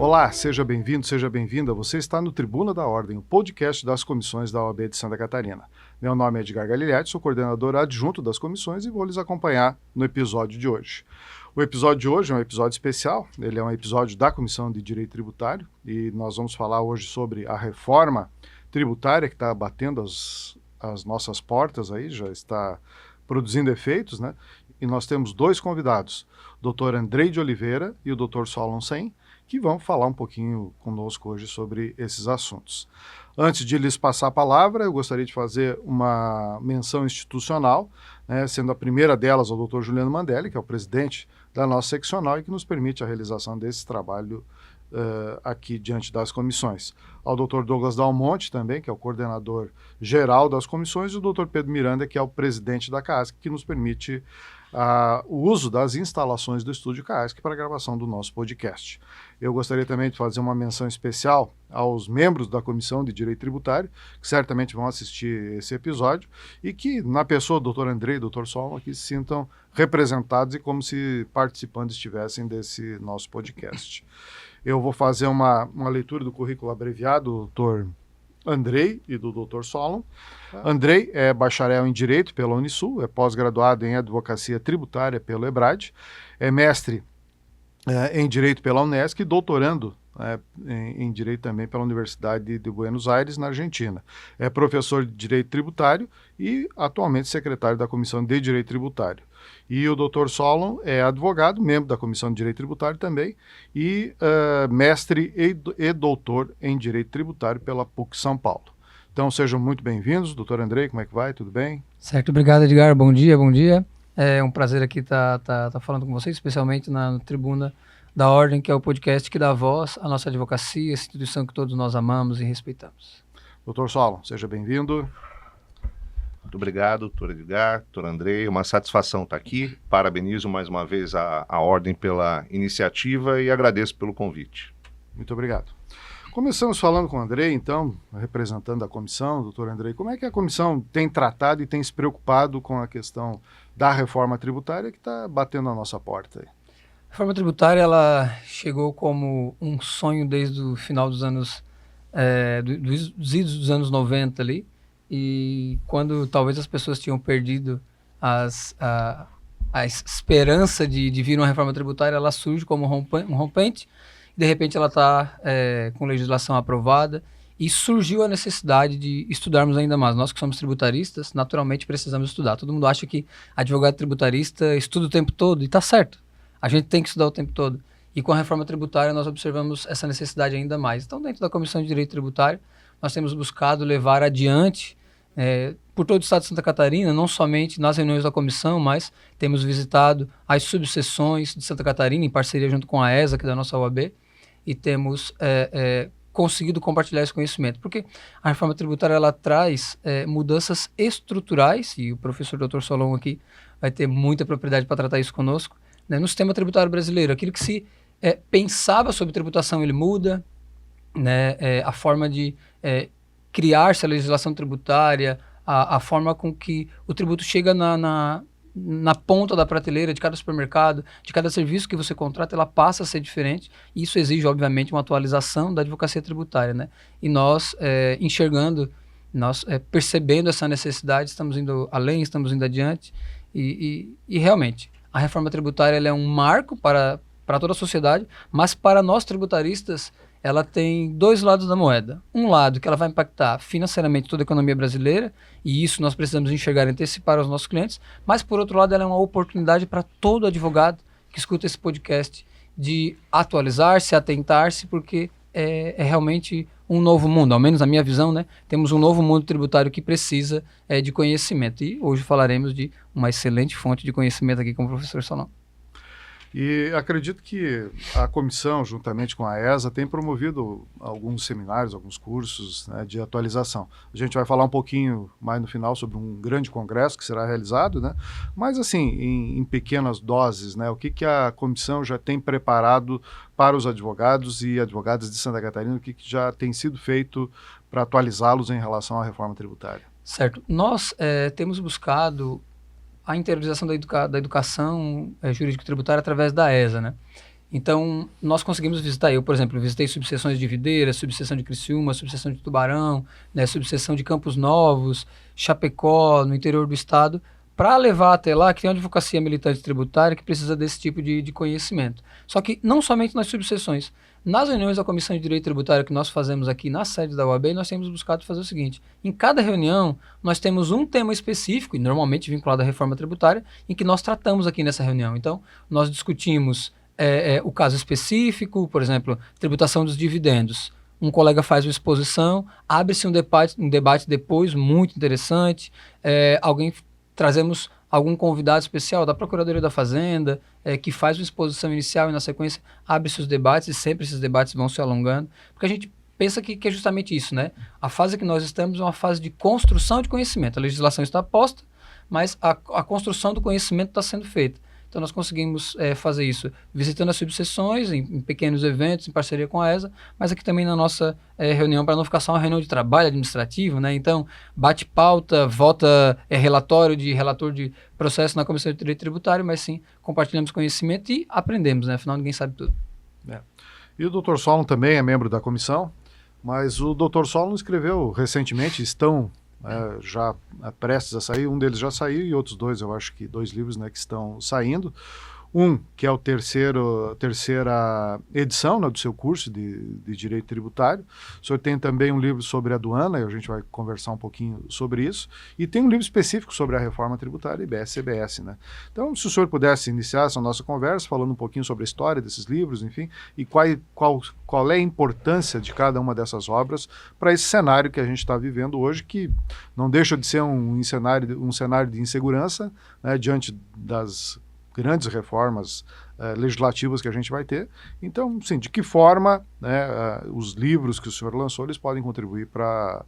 Olá, seja bem-vindo, seja bem-vinda. Você está no Tribuna da Ordem, o podcast das comissões da OAB de Santa Catarina. Meu nome é Edgar Galilhati, sou coordenador adjunto das comissões e vou lhes acompanhar no episódio de hoje. O episódio de hoje é um episódio especial, ele é um episódio da Comissão de Direito Tributário e nós vamos falar hoje sobre a reforma tributária que está batendo as nossas portas aí, já está produzindo efeitos, né? E nós temos dois convidados, o Dr. Andrei de Oliveira e o Dr. Solon Sen, que vão falar um pouquinho conosco hoje sobre esses assuntos. Antes de lhes passar a palavra, eu gostaria de fazer uma menção institucional, né, sendo a primeira delas o Dr. Juliano Mandelli, que é o presidente da nossa seccional e que nos permite a realização desse trabalho aqui diante das comissões. Ao Dr. Douglas Dalmonte também, que é o coordenador geral das comissões, e o Dr. Pedro Miranda, que é o presidente da CASC, que nos permite o uso das instalações do estúdio CASC para a gravação do nosso podcast. Eu gostaria também de fazer uma menção especial aos membros da Comissão de Direito Tributário, que certamente vão assistir esse episódio, e que, na pessoa do Dr. Andrei e do Dr. Solon, aqui se sintam representados e como se participantes estivessem desse nosso podcast. Eu vou fazer uma leitura do currículo abreviado do Dr. Andrei e do Dr. Solon. Andrei é bacharel em Direito pela Unisul, é pós-graduado em Advocacia Tributária pelo EBRAD, é mestre em Direito pela Unesc e doutorando em Direito também pela Universidade de Buenos Aires, na Argentina. É professor de Direito Tributário e atualmente secretário da Comissão de Direito Tributário. E o Dr. Solon é advogado, membro da Comissão de Direito Tributário também, e mestre e doutor em Direito Tributário pela PUC São Paulo. Então sejam muito bem-vindos. Doutor Andrei, como é que vai? Tudo bem? Certo, obrigado, Edgar. Bom dia, bom dia. É um prazer aqui estar falando com vocês, especialmente na Tribuna da Ordem, que é o podcast que dá voz à nossa advocacia, essa instituição que todos nós amamos e respeitamos. Dr. Solon, seja bem-vindo. Muito obrigado, doutor Edgar, doutor Andrei, uma satisfação estar aqui. Parabenizo mais uma vez a Ordem pela iniciativa e agradeço pelo convite. Muito obrigado. Começamos falando com o Andrei, então, representando a comissão, doutor Andrei. Como é que a comissão tem tratado e tem se preocupado com a questão da reforma tributária que está batendo a nossa porta aí? A reforma tributária, ela chegou como um sonho desde o final dos anos, dos anos 90 ali, e quando talvez as pessoas tinham perdido a esperança de vir uma reforma tributária, ela surge como um rompente. De repente ela está com legislação aprovada e surgiu a necessidade de estudarmos ainda mais. Nós que somos tributaristas, naturalmente precisamos estudar. Todo mundo acha que advogado tributarista estuda o tempo todo e está certo. A gente tem que estudar o tempo todo. E com a reforma tributária nós observamos essa necessidade ainda mais. Então, dentro da Comissão de Direito Tributário, nós temos buscado levar adiante por todo o estado de Santa Catarina, não somente nas reuniões da comissão, mas temos visitado as subseções de Santa Catarina, em parceria junto com a ESA, que é da nossa OAB, e temos conseguido compartilhar esse conhecimento, porque a reforma tributária ela traz mudanças estruturais, e o professor Dr. Solon aqui vai ter muita propriedade para tratar isso conosco, né, no sistema tributário brasileiro. Aquilo que se pensava sobre tributação, ele muda, né, a forma de criar-se a legislação tributária, a forma com que o tributo chega na ponta da prateleira de cada supermercado, de cada serviço que você contrata, ela passa a ser diferente, e isso exige, obviamente, uma atualização da advocacia tributária, né? E nós, enxergando, nós percebendo essa necessidade, estamos indo além, estamos indo adiante, e realmente, a reforma tributária ela é um marco para toda a sociedade, mas para nós tributaristas, ela tem dois lados da moeda. Um lado que ela vai impactar financeiramente toda a economia brasileira, e isso nós precisamos enxergar e antecipar aos nossos clientes, mas por outro lado ela é uma oportunidade para todo advogado que escuta esse podcast de atualizar-se, atentar-se, porque é realmente um novo mundo, ao menos na minha visão, né? Temos um novo mundo tributário que precisa de conhecimento, e hoje falaremos de uma excelente fonte de conhecimento aqui com o professor Solon. E acredito que a comissão, juntamente com a ESA, tem promovido alguns seminários, alguns cursos, né, de atualização. A gente vai falar um pouquinho mais no final sobre um grande congresso que será realizado, né? Mas assim, em pequenas doses, né? O que a comissão já tem preparado para os advogados e advogadas de Santa Catarina, o que já tem sido feito para atualizá-los em relação à reforma tributária? Certo. Nós temos buscado a interiorização da educação jurídico-tributária através da ESA, né? Então, nós conseguimos visitar, eu, por exemplo, visitei subseções de Videira, subseção de Criciúma, subseção de Tubarão, né, subseção de Campos Novos, Chapecó, no interior do estado, para levar até lá que tem uma advocacia militante tributária que precisa desse tipo de conhecimento. Só que não somente nas subseções. Nas reuniões da Comissão de Direito Tributário que nós fazemos aqui na sede da UAB, nós temos buscado fazer o seguinte: em cada reunião, nós temos um tema específico, e normalmente vinculado à reforma tributária, em que nós tratamos aqui nessa reunião. Então, nós discutimos o caso específico, por exemplo, tributação dos dividendos. Um colega faz uma exposição, abre-se um debate depois muito interessante, trazemos algum convidado especial da Procuradoria da Fazenda, que faz uma exposição inicial e na sequência abre-se os debates e sempre esses debates vão se alongando, porque a gente pensa que é justamente isso, né? A fase que nós estamos é uma fase de construção de conhecimento. A legislação está posta, mas a construção do conhecimento está sendo feita. Então, nós conseguimos fazer isso visitando as subseções, em pequenos eventos, em parceria com a ESA, mas aqui também na nossa reunião, para não ficar só uma reunião de trabalho administrativo, né? Então, bate pauta, vota relatório de relator de processo na Comissão de Direito Tributário, mas sim, compartilhamos conhecimento e aprendemos, né? Afinal, ninguém sabe tudo. E o Dr. Solon também é membro da comissão, mas o Dr. Solon escreveu recentemente, estão já prestes a sair, um deles já saiu e outros dois, eu acho que 2 livros, né, que estão saindo. Um, que é a terceira edição, né, do seu curso de Direito Tributário. O senhor tem também um livro sobre a aduana, e a gente vai conversar um pouquinho sobre isso. E tem um livro específico sobre a reforma tributária e BS-CBS, né? Então, se o senhor pudesse iniciar essa nossa conversa falando um pouquinho sobre a história desses livros, enfim, e qual é a importância de cada uma dessas obras para esse cenário que a gente está vivendo hoje, que não deixa de ser um cenário de insegurança, né, diante das grandes reformas legislativas que a gente vai ter. Então, sim, de que forma, né, os livros que o senhor lançou, eles podem contribuir para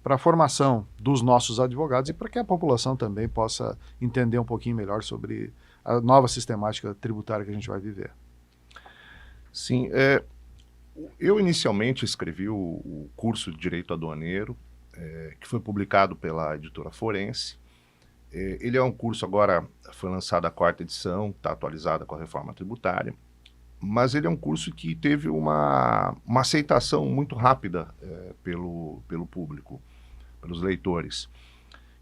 a formação dos nossos advogados e para que a população também possa entender um pouquinho melhor sobre a nova sistemática tributária que a gente vai viver. Sim, eu inicialmente escrevi o curso de Direito Aduaneiro, que foi publicado pela editora Forense. Ele é um curso, agora foi lançado a 4ª edição, está atualizada com a reforma tributária, mas ele é um curso que teve uma aceitação muito rápida pelo público, pelos leitores.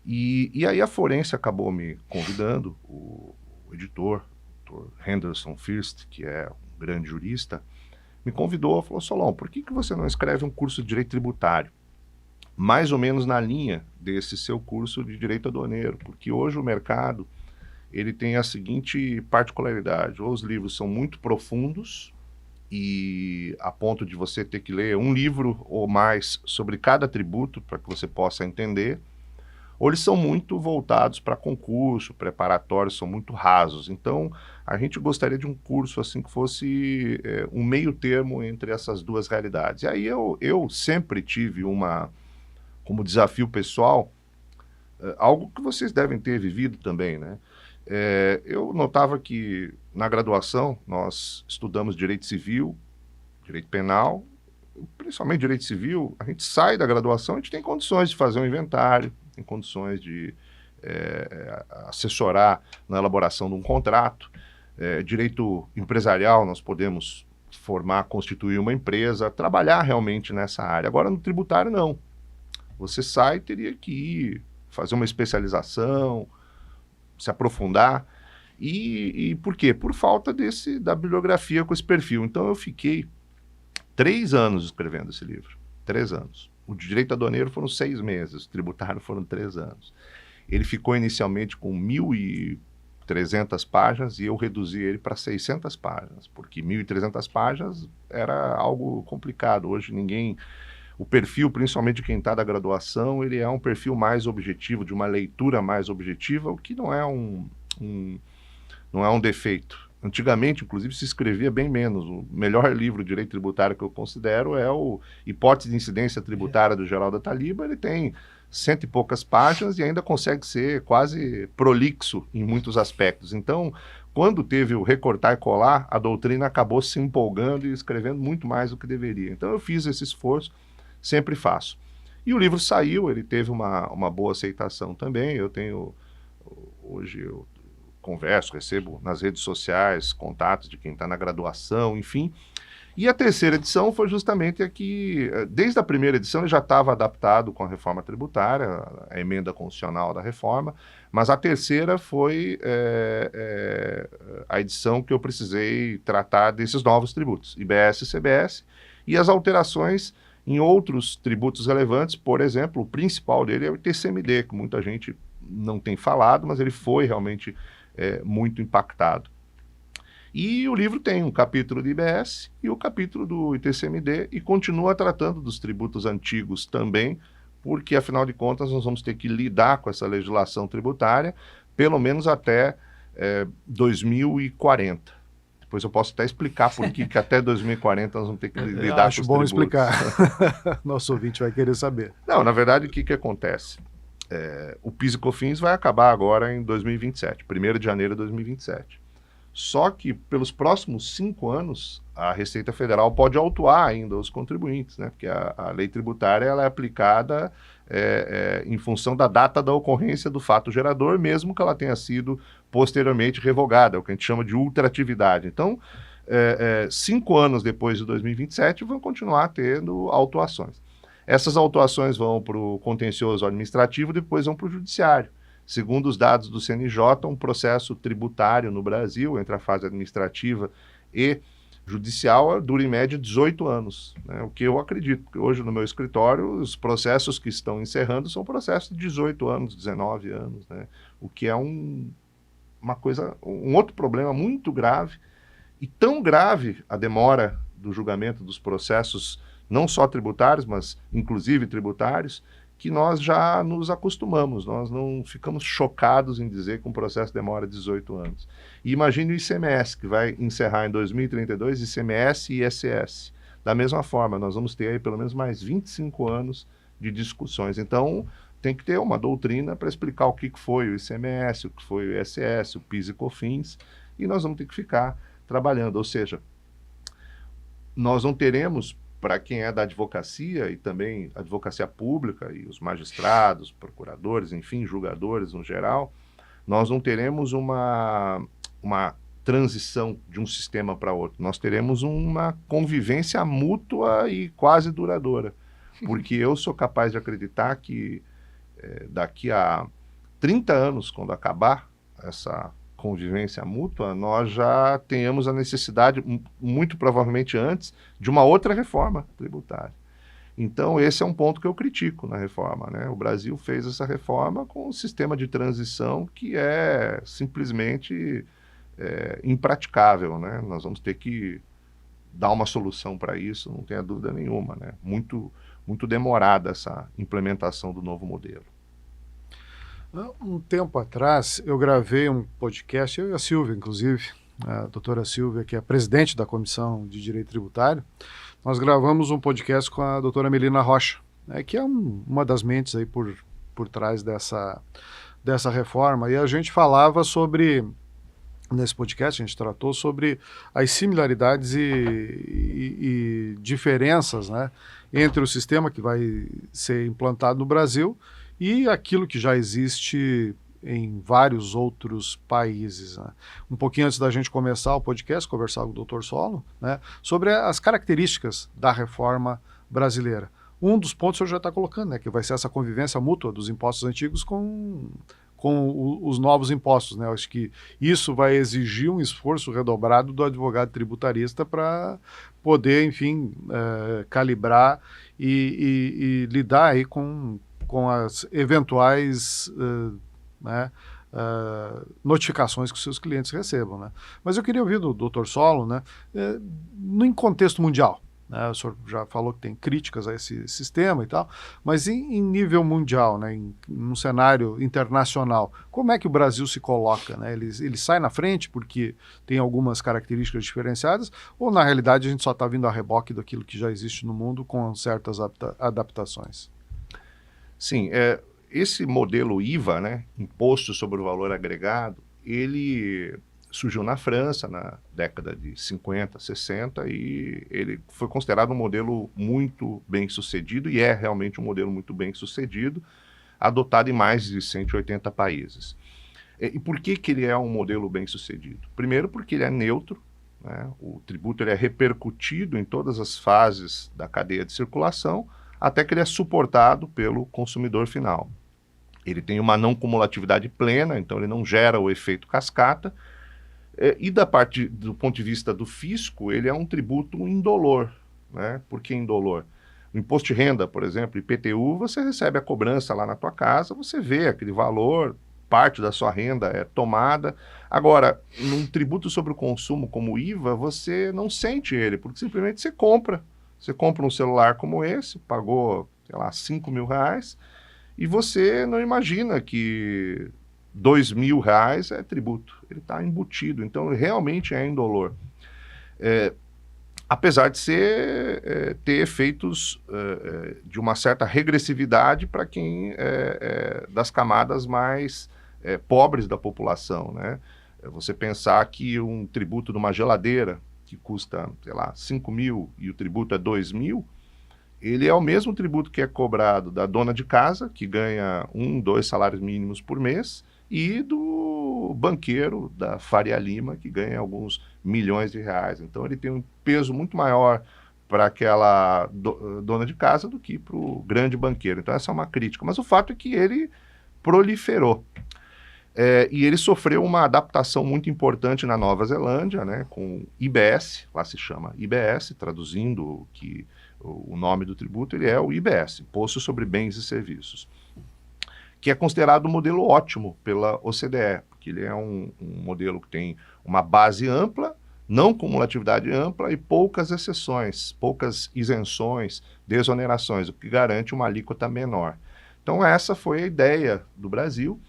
E aí a Forense acabou me convidando, o editor, o Dr. Henderson First, que é um grande jurista, me convidou e falou: Solon, por que você não escreve um curso de Direito Tributário? Mais ou menos na linha desse seu curso de Direito Aduaneiro, porque hoje o mercado ele tem a seguinte particularidade: ou os livros são muito profundos e a ponto de você ter que ler um livro ou mais sobre cada tributo para que você possa entender, ou eles são muito voltados para concurso, preparatórios, são muito rasos. Então, a gente gostaria de um curso assim que fosse um meio termo entre essas duas realidades. E aí eu sempre tive como desafio pessoal, algo que vocês devem ter vivido também, né? Eu notava que na graduação nós estudamos direito civil, direito penal, principalmente direito civil. A gente sai da graduação, a gente tem condições de fazer um inventário, tem condições de assessorar na elaboração de um contrato. Direito empresarial, nós podemos constituir uma empresa, trabalhar realmente nessa área. Agora no tributário não. Você sai, teria que ir fazer uma especialização, se aprofundar. E por quê? Por falta da bibliografia com esse perfil. Então eu fiquei 3 anos escrevendo esse livro. 3 anos. O de Direito Aduaneiro foram 6 meses, o tributário foram 3 anos. Ele ficou inicialmente com 1.300 páginas e eu reduzi ele para 600 páginas, porque 1.300 páginas era algo complicado. Hoje o perfil, principalmente de quem está da graduação, ele é um perfil mais objetivo, de uma leitura mais objetiva, o que não é um defeito. Antigamente, inclusive, se escrevia bem menos. O melhor livro de direito tributário que eu considero é o Hipótese de Incidência Tributária do Geraldo Ataliba. Ele tem 100 e poucas páginas e ainda consegue ser quase prolixo em muitos aspectos. Então, quando teve o recortar e colar, a doutrina acabou se empolgando e escrevendo muito mais do que deveria. Então, eu fiz esse esforço. Sempre faço. E o livro saiu, ele teve uma boa aceitação também. Hoje eu converso, recebo nas redes sociais contatos de quem está na graduação, enfim. E a terceira edição foi justamente a que, desde a primeira edição, ele já estava adaptado com a reforma tributária, a emenda constitucional da reforma, mas a terceira foi a edição que eu precisei tratar desses novos tributos, IBS e CBS, e as alterações em outros tributos relevantes. Por exemplo, o principal dele é o ITCMD, que muita gente não tem falado, mas ele foi realmente muito impactado. E o livro tem um capítulo de IBS e o capítulo do ITCMD e continua tratando dos tributos antigos também, porque, afinal de contas, nós vamos ter que lidar com essa legislação tributária pelo menos até 2040. Depois eu posso até explicar por que até 2040 nós vamos ter que lidar com os tributos. Acho bom explicar. Nosso ouvinte vai querer saber. Não, na verdade, o que acontece? O PIS e COFINS vai acabar agora em 2027, 1º de janeiro de 2027. Só que, pelos próximos 5 anos, a Receita Federal pode autuar ainda os contribuintes, né? Porque a lei tributária ela é aplicada em função da data da ocorrência do fato gerador, mesmo que ela tenha sido posteriormente revogada, é o que a gente chama de ultratividade. Então, 5 anos depois de 2027, vão continuar tendo autuações. Essas autuações vão para o contencioso administrativo, depois vão para o judiciário. Segundo os dados do CNJ, um processo tributário no Brasil, entre a fase administrativa e judicial, dura em média 18 anos, né? O que eu acredito, porque hoje no meu escritório, os processos que estão encerrando são processos de 18 anos, 19 anos, né? O que é um outro problema muito grave, e tão grave a demora do julgamento dos processos, não só tributários, mas inclusive tributários, que nós já nos acostumamos, nós não ficamos chocados em dizer que um processo demora 18 anos. E imagine o ICMS, que vai encerrar em 2032, ICMS e ISS. Da mesma forma, nós vamos ter aí pelo menos mais 25 anos de discussões. Então, tem que ter uma doutrina para explicar o que foi o ICMS, o que foi o ISS, o PIS e COFINS, e nós vamos ter que ficar trabalhando. Ou seja, nós não teremos, para quem é da advocacia e também advocacia pública e os magistrados, procuradores, enfim, julgadores no geral, nós não teremos uma transição de um sistema para outro. Nós teremos uma convivência mútua e quase duradoura. Porque eu sou capaz de acreditar que daqui a 30 anos, quando acabar essa convivência mútua, nós já tenhamos a necessidade, muito provavelmente antes, de uma outra reforma tributária. Então, esse é um ponto que eu critico na reforma, né? O Brasil fez essa reforma com um sistema de transição que é simplesmente impraticável, né? Nós vamos ter que dar uma solução para isso, não tenha dúvida nenhuma, né? Muito demorada essa implementação do novo modelo. Um tempo atrás, eu gravei um podcast, eu e a Silvia, inclusive, a doutora Silvia, que é presidente da Comissão de Direito Tributário, nós gravamos um podcast com a doutora Melina Rocha, né, que é uma das mentes aí por trás dessa reforma, e a gente falava sobre, nesse podcast a gente tratou sobre as similaridades e diferenças, né, entre o sistema que vai ser implantado no Brasil e aquilo que já existe em vários outros países, né? Um pouquinho antes da gente começar o podcast, conversar com o Dr. Solon, né, sobre as características da reforma brasileira. Um dos pontos eu já está colocando, né, que vai ser essa convivência mútua dos impostos antigos com os novos impostos, né? Eu acho que isso vai exigir um esforço redobrado do advogado tributarista para poder, enfim, calibrar e lidar aí com as eventuais notificações que os seus clientes recebam, né? Mas eu queria ouvir do Dr. Solon, né, em contexto mundial, né? O senhor já falou que tem críticas a esse sistema e tal, mas em nível mundial, né, num cenário internacional, como é que o Brasil se coloca, né? Ele sai na frente porque tem algumas características diferenciadas, ou na realidade a gente só está vindo a reboque daquilo que já existe no mundo com certas adaptações? Sim, esse modelo IVA, né, Imposto sobre o Valor Agregado, ele surgiu na França na década de 50, 60 e ele foi considerado um modelo muito bem sucedido e é realmente um modelo muito bem sucedido, adotado em mais de 180 países. E por que ele é um modelo bem sucedido? Primeiro porque ele é neutro, né? O tributo ele é repercutido em todas as fases da cadeia de circulação, até que ele é suportado pelo consumidor final. Ele tem uma não cumulatividade plena, então ele não gera o efeito cascata, e do ponto de vista do fisco, ele é um tributo indolor, né? Por que indolor? O imposto de renda, por exemplo, IPTU, você recebe a cobrança lá na tua casa, você vê aquele valor, parte da sua renda é tomada. Agora, num tributo sobre o consumo como o IVA, você não sente ele, porque simplesmente você compra. Você compra um celular como esse, pagou, sei lá, R$5.000, e você não imagina que R$2.000 é tributo. Ele está embutido, então realmente é indolor. Apesar de ter efeitos de uma certa regressividade para quem das camadas mais pobres da população, né? Você pensar que um tributo de uma geladeira que custa, sei lá, 5.000 e o tributo é 2.000, ele é o mesmo tributo que é cobrado da dona de casa, que ganha 2 salários mínimos por mês, e do banqueiro da Faria Lima, que ganha alguns milhões de reais. Então ele tem um peso muito maior para aquela dona de casa do que para o grande banqueiro. Então essa é uma crítica. Mas o fato é que ele proliferou. E ele sofreu uma adaptação muito importante na Nova Zelândia, né, com IBS, lá se chama IBS, traduzindo o nome do tributo, ele é o IBS, Imposto sobre Bens e Serviços, que é considerado um modelo ótimo pela OCDE, porque ele é um modelo que tem uma base ampla, não cumulatividade ampla e poucas exceções, poucas isenções, desonerações, o que garante uma alíquota menor. Então essa foi a ideia do Brasil.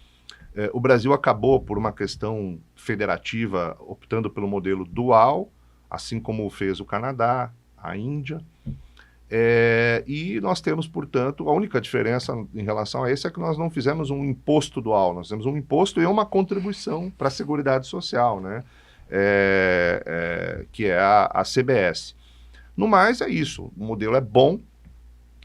O Brasil acabou, por uma questão federativa, optando pelo modelo dual, assim como fez o Canadá, a Índia. E nós temos, portanto, a única diferença em relação a esse é que nós não fizemos um imposto dual, nós temos um imposto e uma contribuição para a Seguridade Social, né? Que é a CBS. No mais, é isso. O modelo é bom,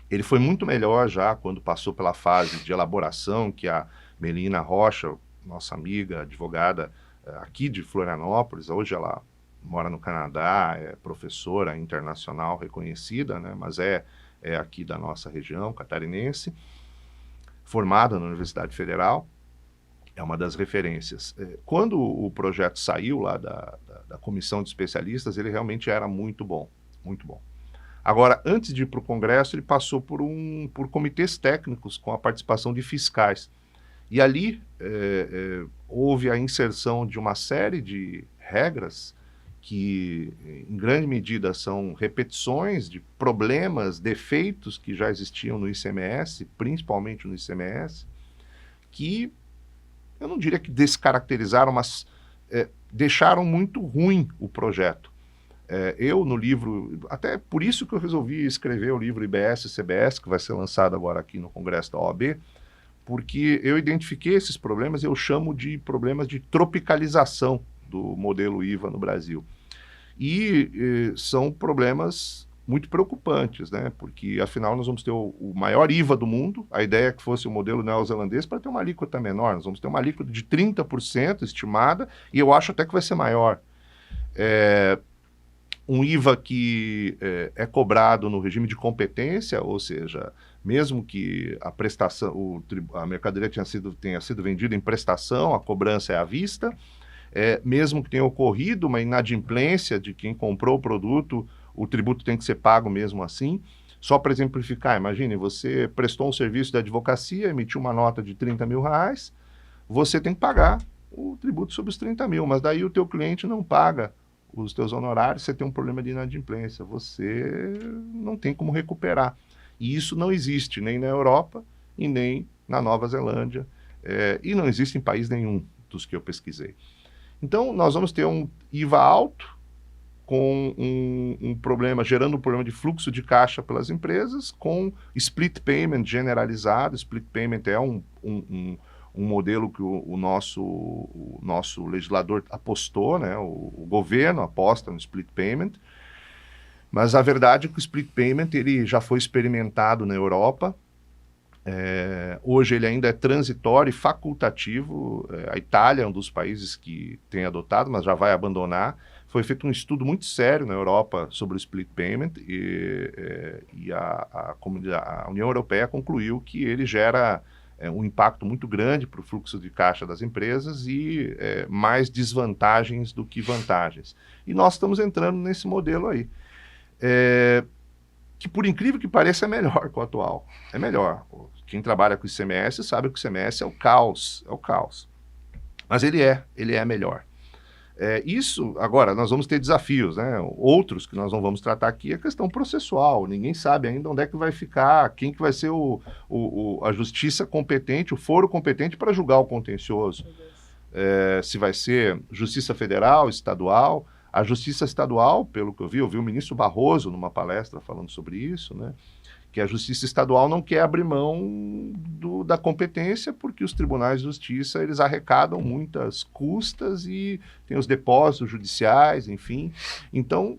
ele foi muito melhor já quando passou pela fase de elaboração, que a Melina Rocha, nossa amiga, advogada aqui de Florianópolis, hoje ela mora no Canadá, é professora internacional reconhecida, né, mas é aqui da nossa região catarinense, formada na Universidade Federal, é uma das referências. Quando o projeto saiu lá da comissão de especialistas, ele realmente era muito bom, muito bom. Agora, antes de ir para o Congresso, ele passou por comitês técnicos com a participação de fiscais. E ali houve a inserção de uma série de regras que, em grande medida, são repetições de problemas, defeitos que já existiam no ICMS, principalmente no ICMS, que eu não diria que descaracterizaram, mas deixaram muito ruim o projeto. Eu, no livro, até por isso que eu resolvi escrever o livro IBS-CBS, que vai ser lançado agora aqui no Congresso da OAB, porque eu identifiquei esses problemas, eu chamo de problemas de tropicalização do modelo IVA no Brasil. E são problemas muito preocupantes, né? Porque, afinal, nós vamos ter o maior IVA do mundo, a ideia é que fosse o modelo neozelandês para ter uma alíquota menor, nós vamos ter uma alíquota de 30% estimada, e eu acho até que vai ser maior. Um IVA que é cobrado no regime de competência, ou seja, mesmo que a prestação, a mercadoria tenha sido vendida em prestação, a cobrança é à vista, mesmo que tenha ocorrido uma inadimplência de quem comprou o produto, o tributo tem que ser pago mesmo assim. Só para exemplificar, imagine, você prestou um serviço de advocacia, emitiu uma nota de R$30.000, você tem que pagar o tributo sobre os 30 mil, mas daí o teu cliente não paga os teus honorários, você tem um problema de inadimplência, você não tem como recuperar. E isso não existe nem na Europa e nem na Nova Zelândia, e não existe em país nenhum dos que eu pesquisei. Então, nós vamos ter um IVA alto, com um problema, gerando um problema de fluxo de caixa pelas empresas, com split payment generalizado. Split payment é um modelo que o nosso legislador apostou, né? O governo aposta no split payment, mas a verdade é que o split payment ele já foi experimentado na Europa, Hoje ele ainda é transitório e facultativo. A Itália é um dos países que tem adotado, mas já vai abandonar. Foi feito um estudo muito sério na Europa sobre o split payment e a União Europeia concluiu que ele gera um impacto muito grande para o fluxo de caixa das empresas e mais desvantagens do que vantagens. E nós estamos entrando nesse modelo aí. Que por incrível que pareça é melhor que o atual. É melhor. Quem trabalha com ICMS sabe que o ICMS é o caos. Mas ele é melhor. Isso, agora, nós vamos ter desafios, né? Outros que nós não vamos tratar aqui é a questão processual. Ninguém sabe ainda onde é que vai ficar, quem que vai ser a justiça competente, o foro competente para julgar o contencioso. Se vai ser justiça federal, estadual. A justiça estadual, pelo que eu vi o ministro Barroso numa palestra falando sobre isso, né? Que a justiça estadual não quer abrir mão da competência porque os tribunais de justiça, eles arrecadam muitas custas e tem os depósitos judiciais, enfim. Então,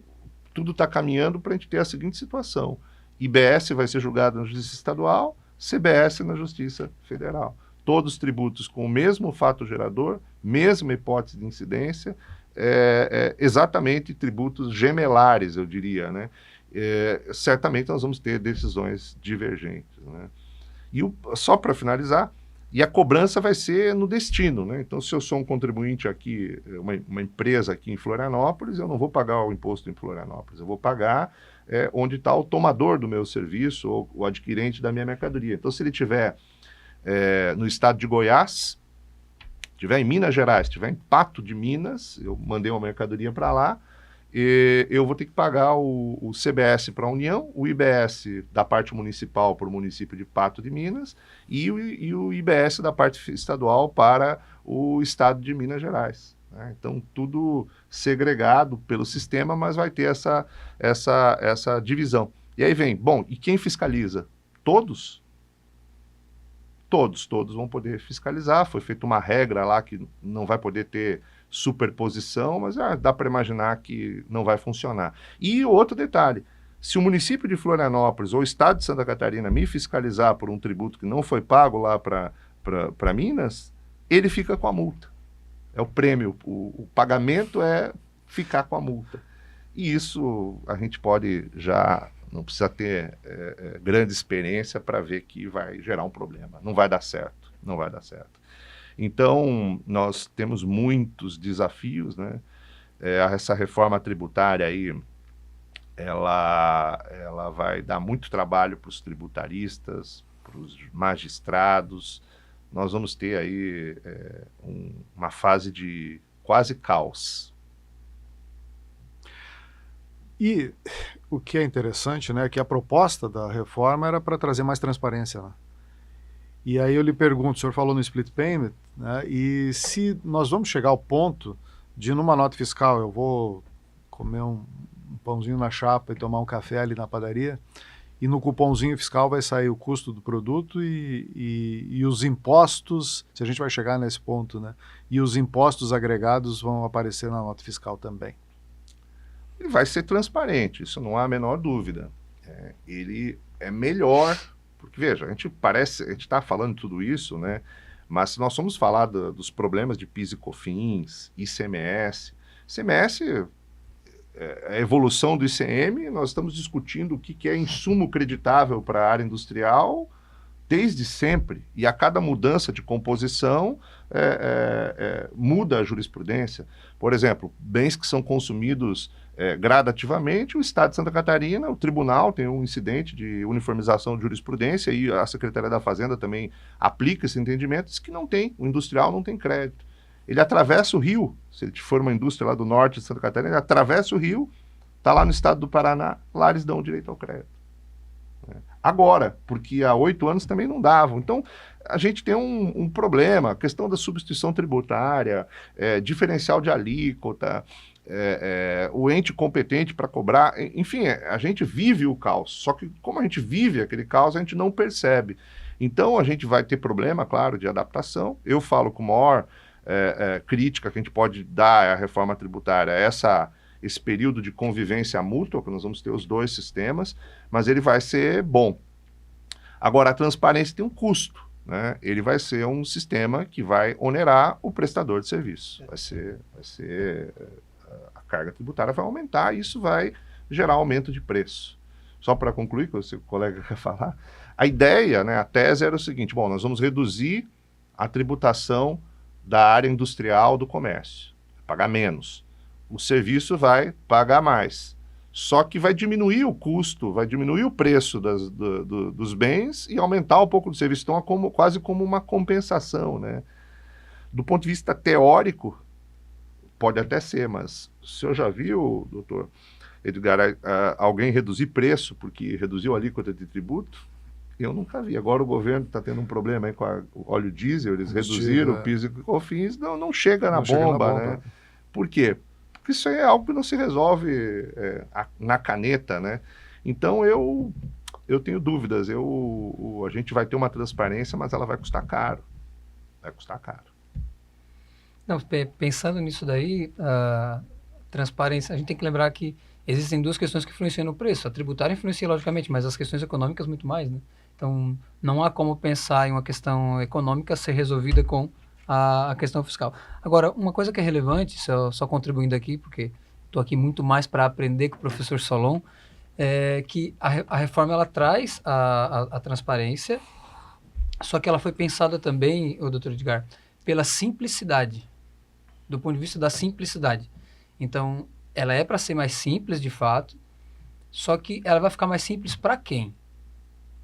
tudo está caminhando para a gente ter a seguinte situação. IBS vai ser julgado na justiça estadual, CBS na justiça federal. Todos os tributos com o mesmo fato gerador, mesma hipótese de incidência, exatamente tributos gemelares, eu diria, né? Certamente nós vamos ter decisões divergentes, né? E só para finalizar, e a cobrança vai ser no destino, né? Então, se eu sou um contribuinte aqui, uma empresa aqui em Florianópolis, eu não vou pagar o imposto em Florianópolis, eu vou pagar onde está o tomador do meu serviço ou o adquirente da minha mercadoria. Então, se ele estiver no estado de Goiás, estiver em Minas Gerais, estiver em Pato de Minas, eu mandei uma mercadoria para lá, eu vou ter que pagar o CBS para a União, o IBS da parte municipal para o município de Pato de Minas e o IBS da parte estadual para o estado de Minas Gerais, né? Então, tudo segregado pelo sistema, mas vai ter essa divisão. E aí vem, bom, e quem fiscaliza? Todos? Todos vão poder fiscalizar. Foi feita uma regra lá que não vai poder ter superposição, mas dá para imaginar que não vai funcionar. E outro detalhe, se o município de Florianópolis ou o estado de Santa Catarina me fiscalizar por um tributo que não foi pago lá para Minas, ele fica com a multa. É o prêmio, o pagamento é ficar com a multa. E isso a gente pode já, não precisa ter grande experiência para ver que vai gerar um problema. Não vai dar certo, não vai dar certo. Então, nós temos muitos desafios, né? Essa reforma tributária aí, ela vai dar muito trabalho para os tributaristas, para os magistrados. Nós vamos ter aí uma fase de quase caos. E o que é interessante, né, é que a proposta da reforma era para trazer mais transparência, né? E aí eu lhe pergunto, o senhor falou no split payment, né, e se nós vamos chegar ao ponto de, numa nota fiscal, eu vou comer um pãozinho na chapa e tomar um café ali na padaria, e no cupomzinho fiscal vai sair o custo do produto e os impostos, se a gente vai chegar nesse ponto, né, e os impostos agregados vão aparecer na nota fiscal também. Ele vai ser transparente, isso não há a menor dúvida. Ele é melhor. Porque, veja, a gente está falando tudo isso, né? Mas se nós formos falar dos problemas de PIS e COFINS, ICMS, a evolução do ICM, nós estamos discutindo o que é insumo creditável para a área industrial desde sempre. E a cada mudança de composição, muda a jurisprudência. Por exemplo, bens que são consumidos gradativamente, o Estado de Santa Catarina, o tribunal tem um incidente de uniformização de jurisprudência e a Secretaria da Fazenda também aplica esse entendimento, diz que não tem, o industrial não tem crédito. Ele atravessa o rio, se ele for uma indústria lá do norte de Santa Catarina, ele atravessa o rio, está lá no estado do Paraná, lá eles dão direito ao crédito. Agora, porque há 8 anos também não davam. Então, a gente tem um problema, a questão da substituição tributária, diferencial de alíquota, o ente competente para cobrar, enfim, a gente vive o caos, só que como a gente vive aquele caos, a gente não percebe. Então, a gente vai ter problema, claro, de adaptação. Eu falo com a maior crítica que a gente pode dar à reforma tributária, esse período de convivência mútua, que nós vamos ter os dois sistemas, mas ele vai ser bom. Agora, a transparência tem um custo, né? Ele vai ser um sistema que vai onerar o prestador de serviço. A carga tributária vai aumentar e isso vai gerar aumento de preço. Só para concluir, que o seu colega quer falar, a ideia, né, a tese era o seguinte: bom, nós vamos reduzir a tributação da área industrial do comércio, pagar menos. O serviço vai pagar mais. Só que vai diminuir o custo, vai diminuir o preço dos bens e aumentar um pouco do serviço. Então, é quase como uma compensação, né? Do ponto de vista teórico, pode até ser, mas o senhor já viu, doutor Edgar, alguém reduzir preço porque reduziu a alíquota de tributo? Eu nunca vi. Agora o governo está tendo um problema aí com o óleo diesel, eles reduziram o PIS e COFINS, não chega na bomba, né? Por quê? Porque isso aí é algo que não se resolve na caneta, né? Então eu tenho dúvidas. A gente vai ter uma transparência, mas ela vai custar caro. Vai custar caro. Não, pensando nisso daí, a transparência, a gente tem que lembrar que existem duas questões que influenciam no preço. A tributária influencia, logicamente, mas as questões econômicas muito mais, né? Então, não há como pensar em uma questão econômica ser resolvida com a questão fiscal. Agora, uma coisa que é relevante, só contribuindo aqui, porque estou aqui muito mais para aprender com o professor Solon, é que a reforma ela traz a transparência, só que ela foi pensada também, o doutor Edgar, pela simplicidade, do ponto de vista da simplicidade. Então, ela é para ser mais simples, de fato, só que ela vai ficar mais simples para quem?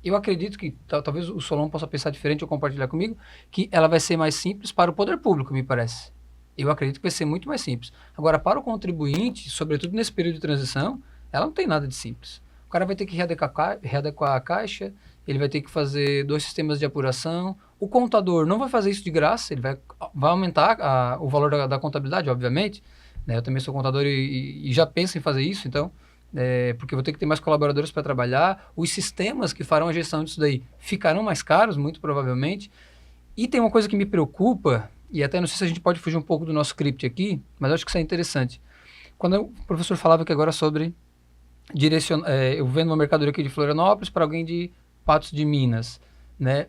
Eu acredito que, talvez o Solon possa pensar diferente ou compartilhar comigo, que ela vai ser mais simples para o poder público, me parece. Eu acredito que vai ser muito mais simples. Agora, para o contribuinte, sobretudo nesse período de transição, ela não tem nada de simples. O cara vai ter que readequar a caixa, ele vai ter que fazer 2 sistemas de apuração. O contador não vai fazer isso de graça, ele vai aumentar o valor da contabilidade, obviamente. Né? Eu também sou contador e já penso em fazer isso, então... porque eu vou ter que ter mais colaboradores para trabalhar, os sistemas que farão a gestão disso daí ficarão mais caros, muito provavelmente, e tem uma coisa que me preocupa, e até não sei se a gente pode fugir um pouco do nosso script aqui, mas eu acho que isso é interessante. Quando o professor falava aqui agora sobre eu vendo uma mercadoria aqui de Florianópolis para alguém de Patos de Minas, né?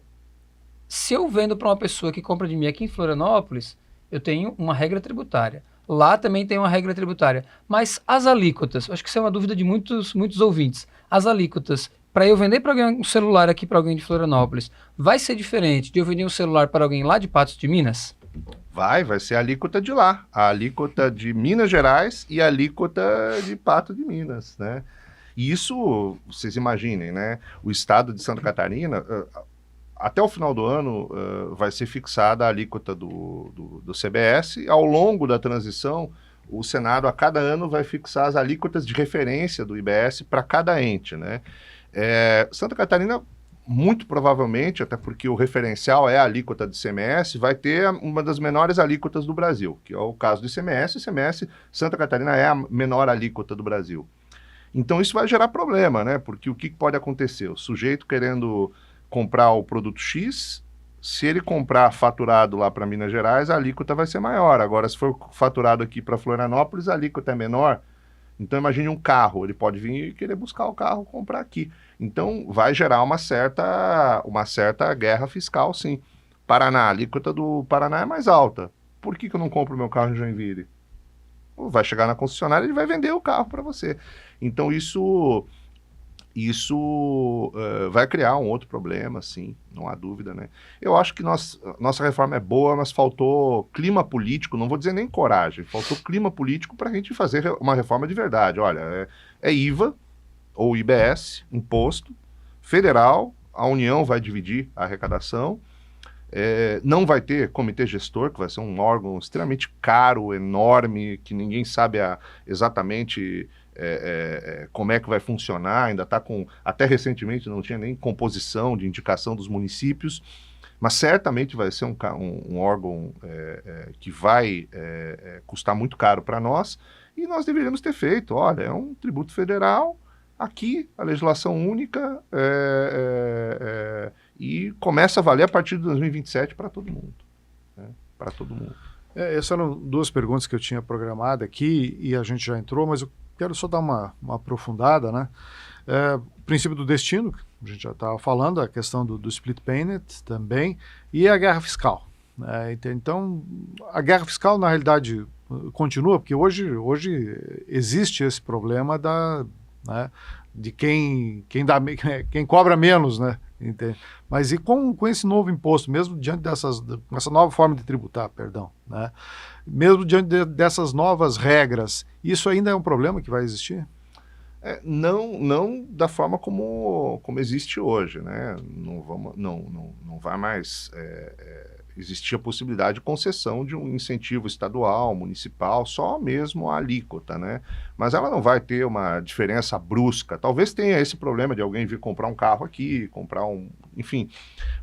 Se eu vendo para uma pessoa que compra de mim aqui em Florianópolis, eu tenho uma regra tributária. Lá também tem uma regra tributária. Mas as alíquotas, acho que isso é uma dúvida de muitos ouvintes. As alíquotas, para eu vender para alguém um celular aqui para alguém de Florianópolis, vai ser diferente de eu vender um celular para alguém lá de Patos de Minas? Vai ser a alíquota de lá. A alíquota de Minas Gerais e a alíquota de Patos de Minas, né? E isso, vocês imaginem, né? O estado de Santa Catarina... até o final do ano vai ser fixada a alíquota do CBS. Ao longo da transição, o Senado, a cada ano, vai fixar as alíquotas de referência do IBS para cada ente, né? Santa Catarina, muito provavelmente, até porque o referencial é a alíquota de ICMS, vai ter uma das menores alíquotas do Brasil, que é o caso do ICMS. ICMS, Santa Catarina é a menor alíquota do Brasil. Então, isso vai gerar problema, né? Porque o que pode acontecer? O sujeito querendo... comprar o produto X, se ele comprar faturado lá para Minas Gerais, a alíquota vai ser maior. Agora, se for faturado aqui para Florianópolis, a alíquota é menor. Então, imagine um carro, ele pode vir e querer buscar o carro, comprar aqui. Então, vai gerar uma certa guerra fiscal, sim. Paraná, a alíquota do Paraná é mais alta. Por que eu não compro meu carro em Joinville? Vai chegar na concessionária e ele vai vender o carro para você. Então, isso vai criar um outro problema, sim, não há dúvida, né? Eu acho que nossa reforma é boa, mas faltou clima político, não vou dizer nem coragem, faltou clima político para a gente fazer uma reforma de verdade. Olha, é IVA ou IBS, imposto federal, a União vai dividir a arrecadação, não vai ter comitê gestor, que vai ser um órgão extremamente caro, enorme, que ninguém sabe exatamente... como é que vai funcionar, ainda está até recentemente não tinha nem composição de indicação dos municípios, mas certamente vai ser um órgão que vai custar muito caro para nós, e nós deveríamos ter feito, olha, é um tributo federal, aqui a legislação única, e começa a valer a partir de 2027 para todo mundo, né? Para todo mundo. Essas eram 2 perguntas que eu tinha programado aqui, e a gente já entrou, mas eu quero só dar uma aprofundada, né? O princípio do destino, a gente já estava falando, a questão do split payment também, e a guerra fiscal. Então, a guerra fiscal, na realidade, continua, porque hoje existe esse problema né, de quem cobra menos, né? Entende? Mas e com esse novo imposto, mesmo diante dessa nova forma de tributar, perdão, né? Mesmo diante dessas novas regras, isso ainda é um problema que vai existir? Não da forma como existe hoje, né? Não vai mais existir a possibilidade de concessão de um incentivo estadual, municipal, só mesmo a alíquota, né? Mas ela não vai ter uma diferença brusca. Talvez tenha esse problema de alguém vir comprar um carro aqui, enfim,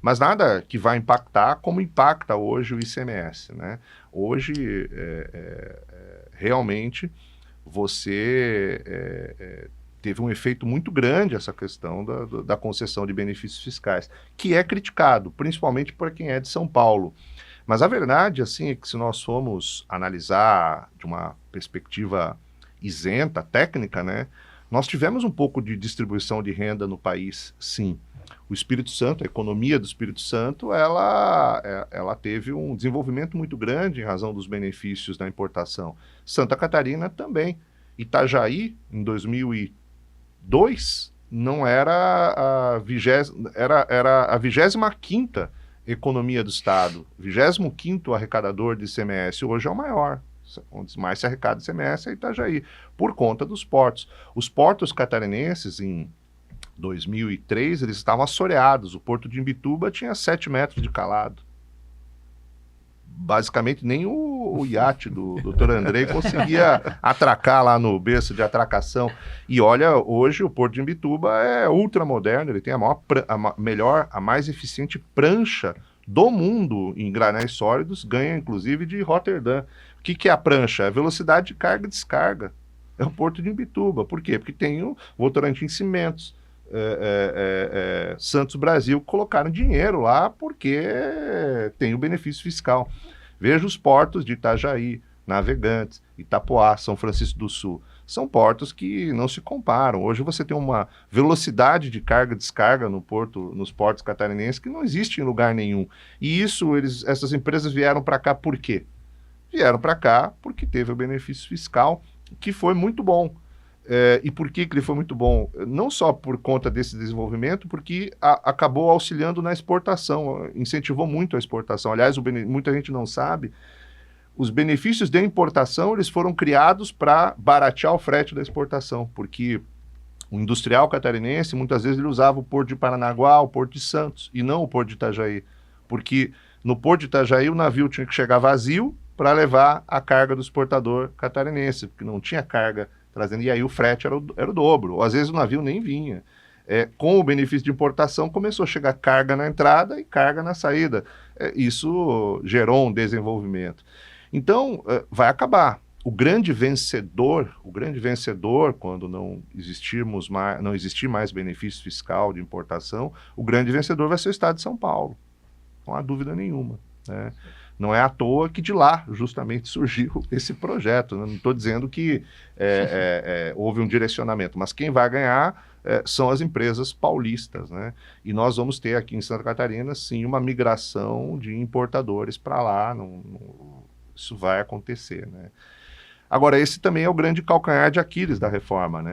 mas nada que vai impactar como impacta hoje o ICMS, né? Hoje, realmente, você teve um efeito muito grande essa questão da concessão de benefícios fiscais, que é criticado, principalmente por quem é de São Paulo. Mas a verdade, assim, é que se nós formos analisar de uma perspectiva isenta, técnica, né, nós tivemos um pouco de distribuição de renda no país, sim. O Espírito Santo, a economia do Espírito Santo, ela teve um desenvolvimento muito grande em razão dos benefícios da importação. Santa Catarina também. Itajaí, em 2002, não era era a 25ª economia do Estado, 25º arrecadador de ICMS, hoje é o maior. Onde mais se arrecada ICMS é Itajaí, por conta dos portos. Os portos catarinenses, em 2003, eles estavam assoreados. O porto de Imbituba tinha 7 metros de calado. Basicamente, nem o iate do Dr. Andrei conseguia atracar lá no berço de atracação. E olha, hoje o porto de Imbituba é ultramoderno, ele tem a mais eficiente prancha do mundo em granéis sólidos, ganha inclusive de Roterdã. O que é a prancha? É a velocidade de carga e descarga. É o porto de Imbituba. Por quê? Porque tem o Votorantim Cimentos, Santos Brasil, colocaram dinheiro lá porque tem o benefício fiscal. Veja os portos de Itajaí, Navegantes, Itapoá, São Francisco do Sul. São portos que não se comparam. Hoje você tem uma velocidade de carga e descarga nos portos catarinenses que não existe em lugar nenhum. E essas empresas vieram para cá por quê? Vieram para cá porque teve o benefício fiscal, que foi muito bom. E por que ele foi muito bom? Não só por conta desse desenvolvimento, porque acabou auxiliando na exportação, incentivou muito a exportação. Aliás, muita gente não sabe, os benefícios de importação eles foram criados para baratear o frete da exportação, porque o industrial catarinense, muitas vezes, ele usava o Porto de Paranaguá, o Porto de Santos, e não o Porto de Itajaí, porque no Porto de Itajaí o navio tinha que chegar vazio para levar a carga do exportador catarinense, porque não tinha carga trazendo, e aí o frete era o dobro, ou às vezes o navio nem vinha. Com o benefício de importação, começou a chegar carga na entrada e carga na saída. Isso gerou um desenvolvimento. Então, vai acabar. O grande vencedor, quando não existir mais benefício fiscal de importação, o grande vencedor vai ser o Estado de São Paulo. Não há dúvida nenhuma, né? Não é à toa que de lá justamente surgiu esse projeto, né? Não estou dizendo que houve um direcionamento, mas quem vai ganhar são as empresas paulistas, né? E nós vamos ter aqui em Santa Catarina, sim, uma migração de importadores para lá, isso vai acontecer, né? Agora, esse também é o grande calcanhar de Aquiles da reforma, né?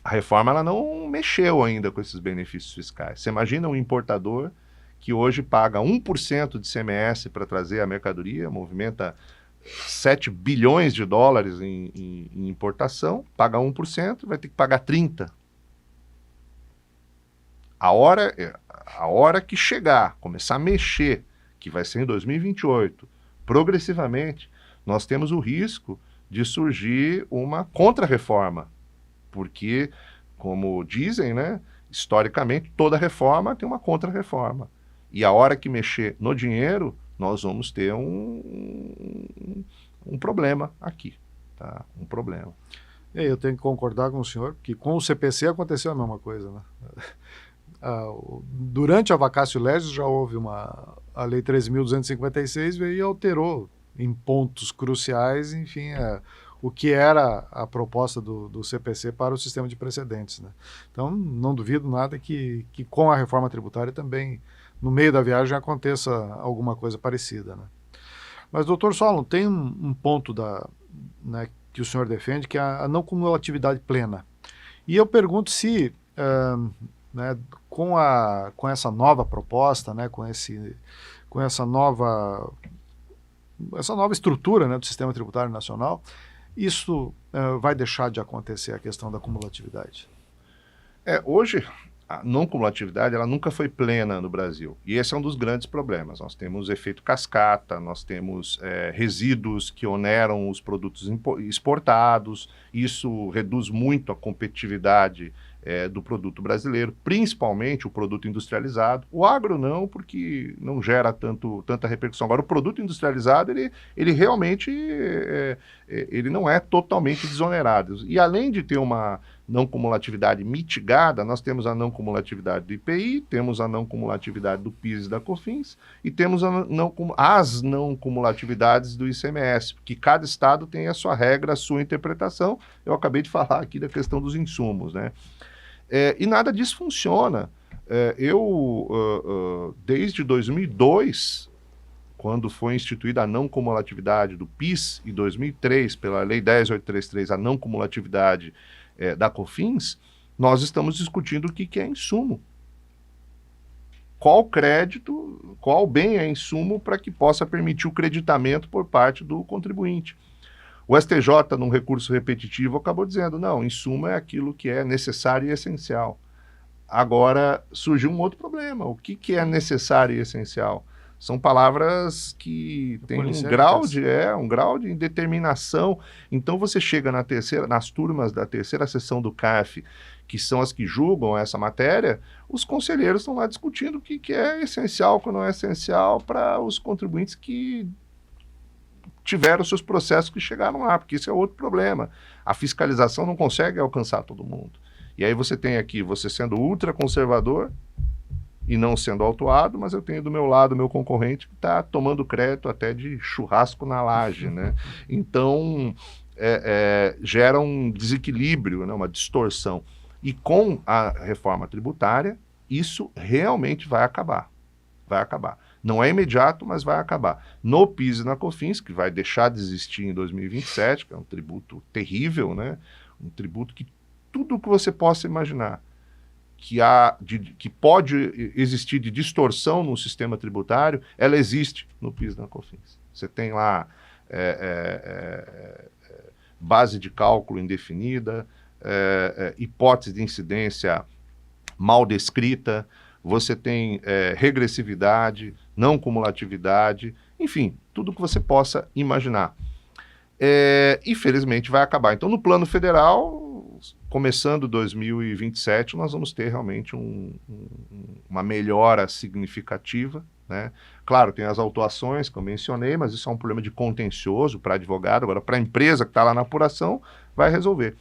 A reforma ela não mexeu ainda com esses benefícios fiscais. Você imagina um importador que hoje paga 1% de ICMS para trazer a mercadoria, movimenta 7 bilhões de dólares em importação, paga 1%, vai ter que pagar 30%. A hora que chegar, começar a mexer, que vai ser em 2028, progressivamente, nós temos o risco de surgir uma contra-reforma, porque, como dizem, né, historicamente, toda reforma tem uma contra-reforma. E a hora que mexer no dinheiro, nós vamos ter um problema aqui, tá? Um problema. Eu tenho que concordar com o senhor que com o CPC aconteceu a mesma coisa, né? Durante a vacatio legis já houve a Lei 13.256 veio e alterou em pontos cruciais, enfim, o que era a proposta do CPC para o sistema de precedentes, né? Então, não duvido nada que com a reforma tributária também, no meio da viagem, aconteça alguma coisa parecida, né? Mas, doutor Solon, tem um ponto né, que o senhor defende, que é a não cumulatividade plena. E eu pergunto se, né, com essa nova proposta, né, com essa nova estrutura, né, do sistema tributário nacional, isso vai deixar de acontecer, a questão da cumulatividade? Hoje, a não cumulatividade ela nunca foi plena no Brasil. E esse é um dos grandes problemas. Nós temos efeito cascata, nós temos resíduos que oneram os produtos exportados, isso reduz muito a competitividade do produto brasileiro, principalmente o produto industrializado. O agro não, porque não gera tanta repercussão. Agora, o produto industrializado, ele realmente ele não é totalmente desonerado. E além de ter uma não cumulatividade mitigada, nós temos a não cumulatividade do IPI, temos a não cumulatividade do PIS e da COFINS, e temos as não cumulatividades do ICMS, porque cada estado tem a sua regra, a sua interpretação. Eu acabei de falar aqui da questão dos insumos, né? E nada disso funciona. Desde 2002, quando foi instituída a não cumulatividade do PIS, e 2003, pela Lei 10.833, a não cumulatividade da COFINS, nós estamos discutindo o que é insumo. Qual crédito, qual bem é insumo para que possa permitir o creditamento por parte do contribuinte. O STJ, num recurso repetitivo, acabou dizendo, não, insumo é aquilo que é necessário e essencial. Agora, surgiu um outro problema. O que é necessário e essencial? São palavras que têm um grau de indeterminação. Então, você chega nas turmas da terceira sessão do CARF, que são as que julgam essa matéria, os conselheiros estão lá discutindo o que é essencial, o que não é essencial para os contribuintes que tiveram seus processos que chegaram lá, porque isso é outro problema. A fiscalização não consegue alcançar todo mundo. E aí você tem aqui, você sendo ultraconservador e não sendo autuado, mas eu tenho do meu lado o meu concorrente que está tomando crédito até de churrasco na laje, né? Então, gera um desequilíbrio, né? Uma distorção. E com a reforma tributária, isso realmente vai acabar. Vai acabar. Não é imediato, mas vai acabar. No PIS e na COFINS, que vai deixar de existir em 2027, que é um tributo terrível, né? Um tributo que tudo que você possa imaginar que pode existir de distorção no sistema tributário, ela existe no PIS e na COFINS. Você tem lá base de cálculo indefinida, hipótese de incidência mal descrita, você tem regressividade, não cumulatividade, enfim, tudo que você possa imaginar. Infelizmente vai acabar. Então, no plano federal, começando 2027, nós vamos ter realmente uma melhora significativa, né? Claro, tem as autuações que eu mencionei, mas isso é um problema de contencioso para advogado. Agora, para a empresa que está lá na apuração, vai resolver.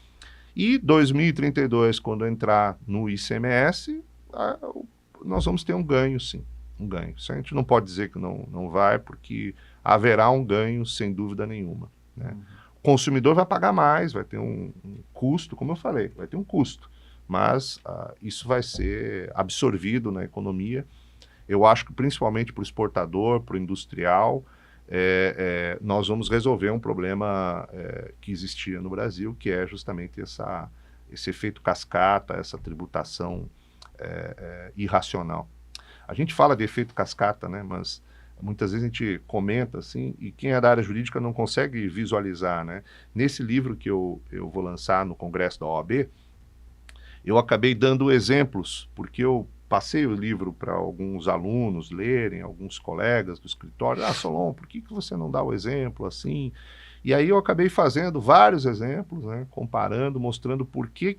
E 2032, quando entrar no ICMS, nós vamos ter um ganho, sim. Um ganho. Isso a gente não pode dizer que não vai, porque haverá um ganho, sem dúvida nenhuma, né? O consumidor vai pagar mais, vai ter um custo, como eu falei, vai ter um custo. Mas isso vai ser absorvido na economia. Eu acho que principalmente para o exportador, para o industrial, nós vamos resolver um problema que existia no Brasil, que é justamente esse efeito cascata, essa tributação irracional. A gente fala de efeito cascata, né, mas muitas vezes a gente comenta assim, e quem é da área jurídica não consegue visualizar, né? Nesse livro que eu vou lançar no Congresso da OAB, eu acabei dando exemplos, porque eu passei o livro para alguns alunos lerem, alguns colegas do escritório. Solon, por que você não dá o exemplo assim? E aí eu acabei fazendo vários exemplos, né, comparando, mostrando por que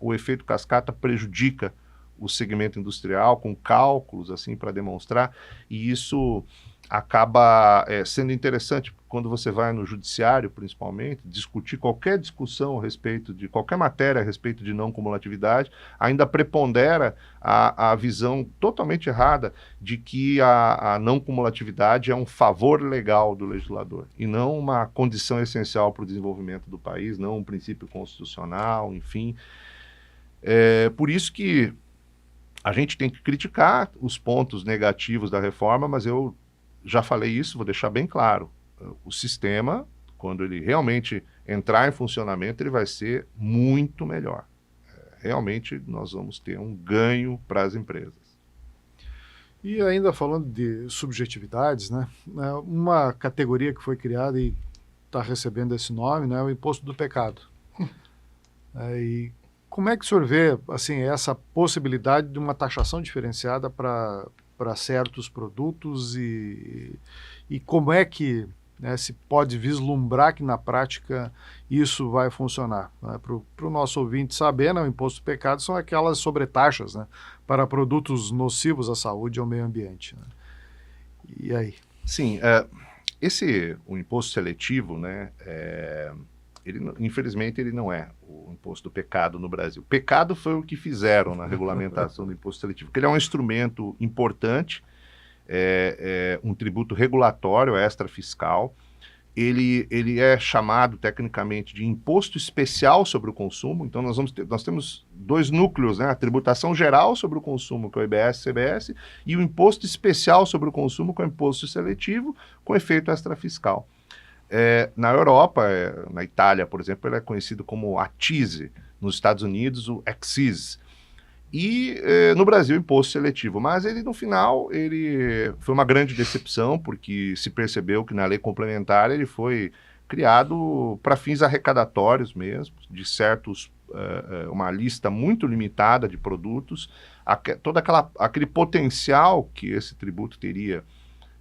o efeito cascata prejudica o segmento industrial, com cálculos assim para demonstrar, e isso acaba sendo interessante quando você vai no judiciário, principalmente, discutir qualquer discussão a respeito de qualquer matéria a respeito de não cumulatividade, ainda prepondera a visão totalmente errada de que a não cumulatividade é um favor legal do legislador e não uma condição essencial para o desenvolvimento do país, não um princípio constitucional, enfim. Por isso que a gente tem que criticar os pontos negativos da reforma, mas eu já falei isso, vou deixar bem claro. O sistema, quando ele realmente entrar em funcionamento, ele vai ser muito melhor. Realmente nós vamos ter um ganho para as empresas. E ainda falando de subjetividades, né, uma categoria que foi criada e está recebendo esse nome, né, é o imposto do pecado. E como é que o senhor vê assim, essa possibilidade de uma taxação diferenciada para certos produtos e como é que, né, se pode vislumbrar que na prática isso vai funcionar? Né? Para o nosso ouvinte saber, né, o imposto do pecado são aquelas sobretaxas, né, para produtos nocivos à saúde e ao meio ambiente. Né? E aí? Sim, o imposto seletivo, né, infelizmente ele não é o imposto do pecado no Brasil. Pecado foi o que fizeram na regulamentação do imposto seletivo, porque ele é um instrumento importante, um tributo regulatório extrafiscal. Ele é chamado tecnicamente de imposto especial sobre o consumo. Então nós temos dois núcleos, né? A tributação geral sobre o consumo, que é o IBS e CBS, e o imposto especial sobre o consumo, que é o imposto seletivo, com efeito extrafiscal. Na Europa, na Itália, por exemplo, ele é conhecido como ACCISE, nos Estados Unidos o excise, e no Brasil imposto seletivo, mas ele no final ele foi uma grande decepção, porque se percebeu que na lei complementar ele foi criado para fins arrecadatórios mesmo, de certos, uma lista muito limitada de produtos, aquele potencial que esse tributo teria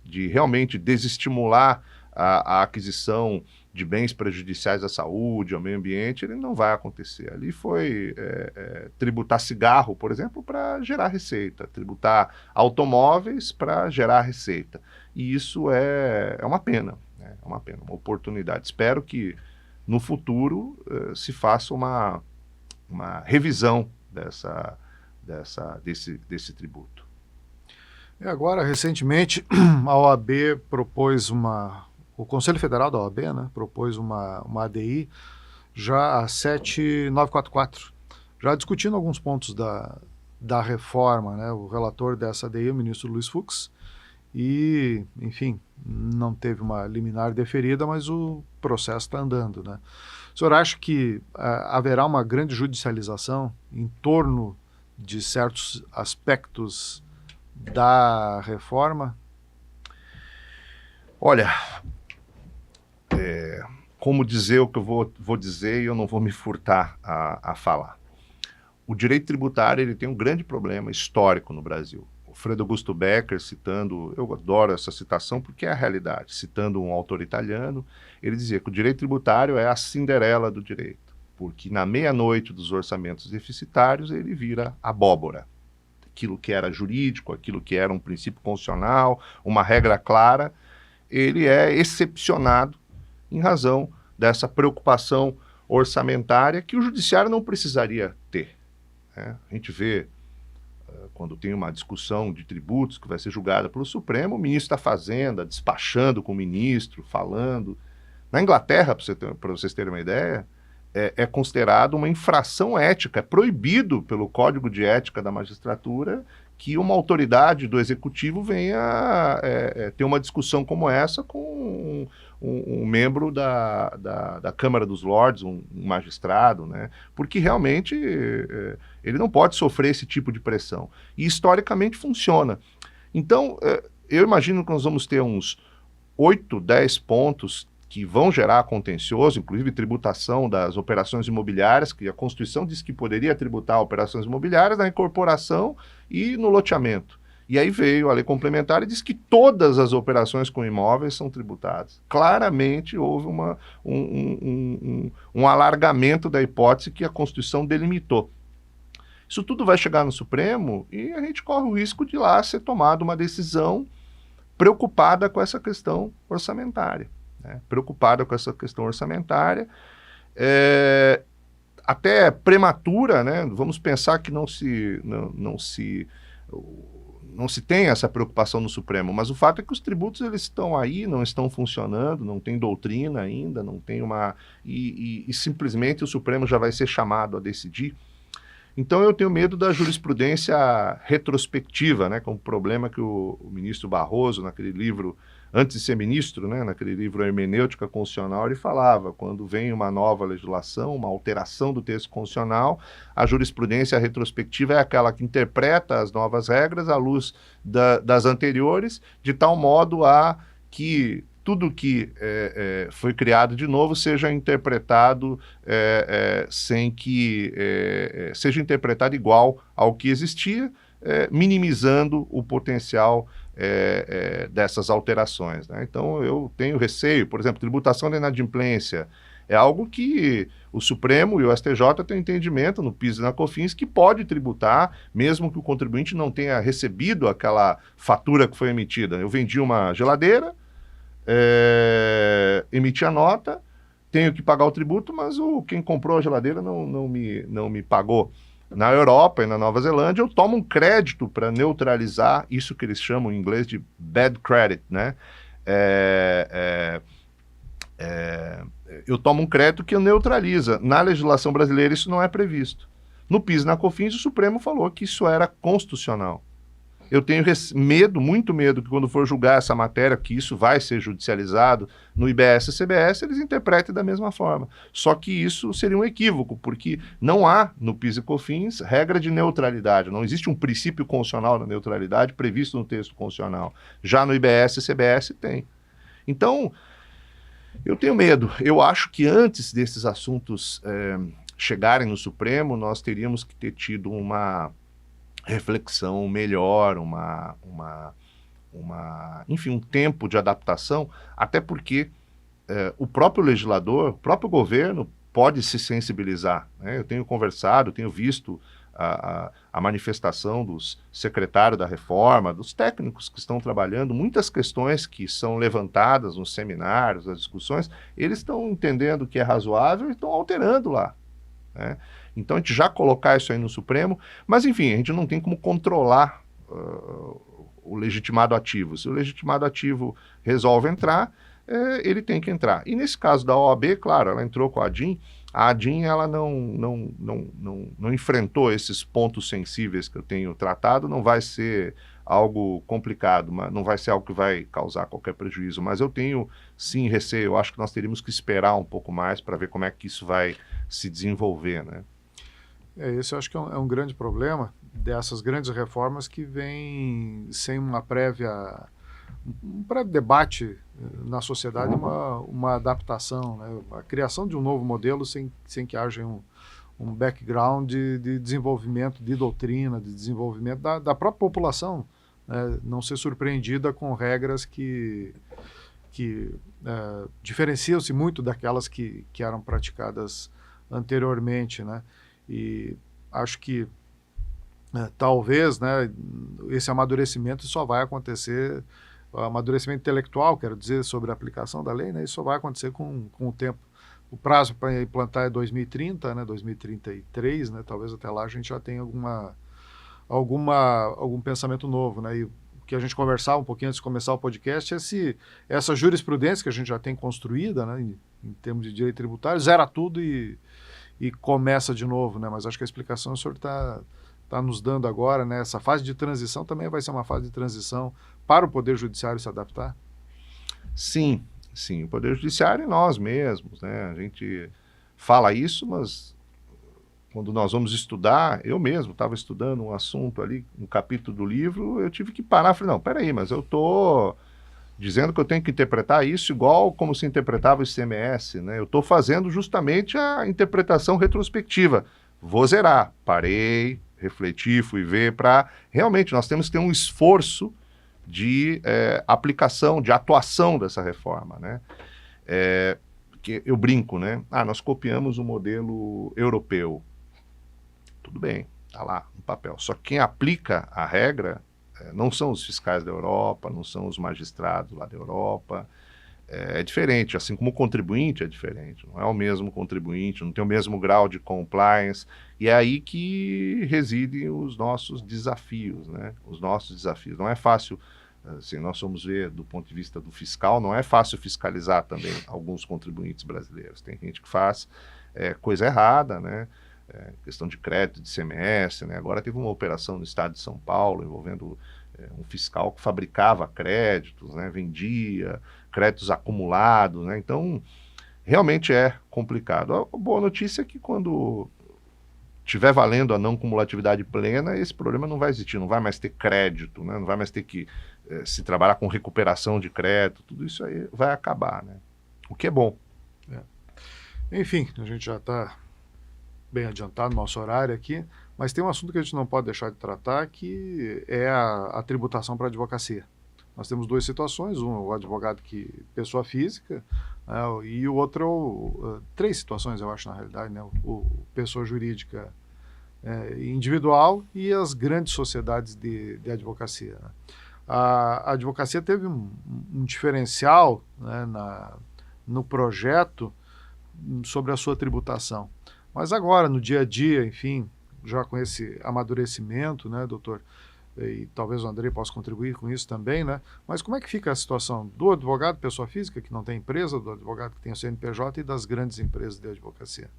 de realmente desestimular a aquisição de bens prejudiciais à saúde, ao meio ambiente, ele não vai acontecer. Ali foi tributar cigarro, por exemplo, para gerar receita, tributar automóveis para gerar receita. E isso é uma pena, né? É uma pena, uma oportunidade. Espero que no futuro se faça uma revisão desse tributo. E agora, recentemente, a OAB propôs o Conselho Federal da OAB, né, propôs uma ADI já a 7944, já discutindo alguns pontos da reforma, né, o relator dessa ADI, o ministro Luiz Fux, e, enfim, não teve uma liminar deferida, mas o processo está andando, né. O senhor acha que haverá uma grande judicialização em torno de certos aspectos da reforma? Olha, como dizer o que eu vou dizer e eu não vou me furtar a falar. O direito tributário ele tem um grande problema histórico no Brasil. O Fred Augusto Becker, citando, eu adoro essa citação porque é a realidade, citando um autor italiano, ele dizia que o direito tributário é a Cinderela do direito, porque na meia-noite dos orçamentos deficitários ele vira abóbora. Aquilo que era jurídico, aquilo que era um princípio constitucional, uma regra clara, ele é excepcionado em razão dessa preocupação orçamentária que o judiciário não precisaria ter. Né? A gente vê, quando tem uma discussão de tributos que vai ser julgada pelo Supremo, o ministro da Fazenda despachando com o ministro, falando. Na Inglaterra, para vocês terem uma ideia, é considerado uma infração ética, é proibido pelo Código de Ética da Magistratura que uma autoridade do Executivo venha ter uma discussão como essa com um membro da Câmara dos Lordes, um magistrado, né? Porque realmente ele não pode sofrer esse tipo de pressão. E historicamente funciona. Então, eu imagino que nós vamos ter uns 8, 10 pontos que vão gerar contencioso, inclusive tributação das operações imobiliárias, que a Constituição diz que poderia tributar operações imobiliárias na incorporação e no loteamento. E aí veio a lei complementar e diz que todas as operações com imóveis são tributadas. Claramente houve um alargamento da hipótese que a Constituição delimitou. Isso tudo vai chegar no Supremo e a gente corre o risco de lá ser tomada uma decisão preocupada com essa questão orçamentária. Né? Preocupada com essa questão orçamentária, até prematura, né? Vamos pensar que não se tem essa preocupação no Supremo, mas o fato é que os tributos eles estão aí, não estão funcionando, não tem doutrina ainda, não tem uma... E simplesmente o Supremo já vai ser chamado a decidir. Então eu tenho medo da jurisprudência retrospectiva, né, com o problema que o ministro Barroso, naquele livro, antes de ser ministro, né, naquele livro Hermenêutica Constitucional, ele falava, quando vem uma nova legislação, uma alteração do texto constitucional, a jurisprudência retrospectiva é aquela que interpreta as novas regras à luz das anteriores, de tal modo a que tudo que foi criado de novo seja interpretado sem que seja interpretado igual ao que existia, minimizando o potencial dessas alterações. Né? Então eu tenho receio, por exemplo, tributação da inadimplência é algo que o Supremo e o STJ têm entendimento no PIS e na COFINS que pode tributar, mesmo que o contribuinte não tenha recebido aquela fatura que foi emitida. Eu vendi uma geladeira, emiti a nota, tenho que pagar o tributo, mas quem comprou a geladeira não me pagou. Na Europa e na Nova Zelândia, eu tomo um crédito para neutralizar isso que eles chamam em inglês de bad credit, né? Eu tomo um crédito que neutraliza. Na legislação brasileira isso não é previsto. No PIS e na COFINS, o Supremo falou que isso era constitucional. Eu tenho medo, muito medo, que quando for julgar essa matéria, que isso vai ser judicializado no IBS e CBS, eles interpretem da mesma forma. Só que isso seria um equívoco, porque não há no PIS e COFINS regra de neutralidade, não existe um princípio constitucional da neutralidade previsto no texto constitucional. Já no IBS e CBS tem. Então, eu tenho medo. Eu acho que antes desses assuntos chegarem no Supremo, nós teríamos que ter tido uma reflexão melhor, enfim, um tempo de adaptação, até porque o próprio legislador, o próprio governo pode se sensibilizar. Né? Eu tenho conversado, tenho visto a manifestação dos secretários da reforma, dos técnicos que estão trabalhando, muitas questões que são levantadas nos seminários, nas discussões, eles estão entendendo que é razoável e estão alterando lá. Né? Então a gente já colocar isso aí no Supremo, mas enfim, a gente não tem como controlar o legitimado ativo. Se o legitimado ativo resolve entrar, ele tem que entrar. E nesse caso da OAB, claro, ela entrou com a ADIM ela não enfrentou esses pontos sensíveis que eu tenho tratado, não vai ser algo complicado, mas não vai ser algo que vai causar qualquer prejuízo, mas eu tenho sim receio, eu acho que nós teríamos que esperar um pouco mais para ver como é que isso vai se desenvolver, né? Esse eu acho que é um grande problema dessas grandes reformas que vêm sem um prévio debate na sociedade, uma adaptação, né? A criação de um novo modelo sem que haja um background de desenvolvimento de doutrina, de desenvolvimento da própria população, né? Não ser surpreendida com regras que diferenciam-se muito daquelas que eram praticadas anteriormente, né? E acho que talvez, né, esse amadurecimento só vai acontecer, amadurecimento intelectual, quero dizer, sobre a aplicação da lei, né, isso só vai acontecer com o tempo. O prazo para implantar é 2030, né, 2033, né, talvez até lá a gente já tenha algum pensamento novo, né, e o que a gente conversava um pouquinho antes de começar o podcast é se essa jurisprudência que a gente já tem construída, né, em termos de direito tributário, zera tudo e começa de novo, né? Mas acho que a explicação o senhor está nos dando agora, né? Essa fase de transição também vai ser uma fase de transição para o Poder Judiciário se adaptar? Sim, o Poder Judiciário e nós mesmos, né? A gente fala isso, mas quando nós vamos estudar, eu mesmo estava estudando um assunto ali, um capítulo do livro, eu tive que parar e falei, não, peraí, mas eu estou dizendo que eu tenho que interpretar isso igual como se interpretava o ICMS, né? Eu estou fazendo justamente a interpretação retrospectiva. Vou zerar. Parei, refleti, fui ver para... Realmente, nós temos que ter um esforço de aplicação, de atuação dessa reforma, né? Que eu brinco, né? Nós copiamos o modelo europeu. Tudo bem, está lá no papel. Só que quem aplica a regra Não são os fiscais da Europa, não são os magistrados lá da Europa. É diferente, assim como o contribuinte é diferente. Não é o mesmo contribuinte, não tem o mesmo grau de compliance. E é aí que residem os nossos desafios, né? Os nossos desafios. Não é fácil, assim, nós vamos ver do ponto de vista do fiscal, não é fácil fiscalizar também alguns contribuintes brasileiros. Tem gente que faz coisa errada, né? Questão de crédito de ICMS, né? Agora teve uma operação no estado de São Paulo envolvendo um fiscal que fabricava créditos, né? Vendia créditos acumulados, né? Então, realmente é complicado. A boa notícia é que quando estiver valendo a não cumulatividade plena, esse problema não vai existir, não vai mais ter crédito, né? Não vai mais ter que se trabalhar com recuperação de crédito, tudo isso aí vai acabar, né? O que é bom. Enfim, a gente já está bem adiantado no nosso horário aqui, mas tem um assunto que a gente não pode deixar de tratar, que é a tributação para a advocacia. Nós temos duas situações, o advogado pessoa física, né, e o outro, três situações eu acho na realidade, né, o pessoa jurídica individual e as grandes sociedades de advocacia. Né. A advocacia teve um diferencial, né, no projeto sobre a sua tributação. Mas agora, no dia a dia, enfim, já com esse amadurecimento, né, doutor, e talvez o Andrei possa contribuir com isso também, né? Mas como é que fica a situação do advogado, pessoa física, que não tem empresa, do advogado que tem o CNPJ e das grandes empresas de advocacia?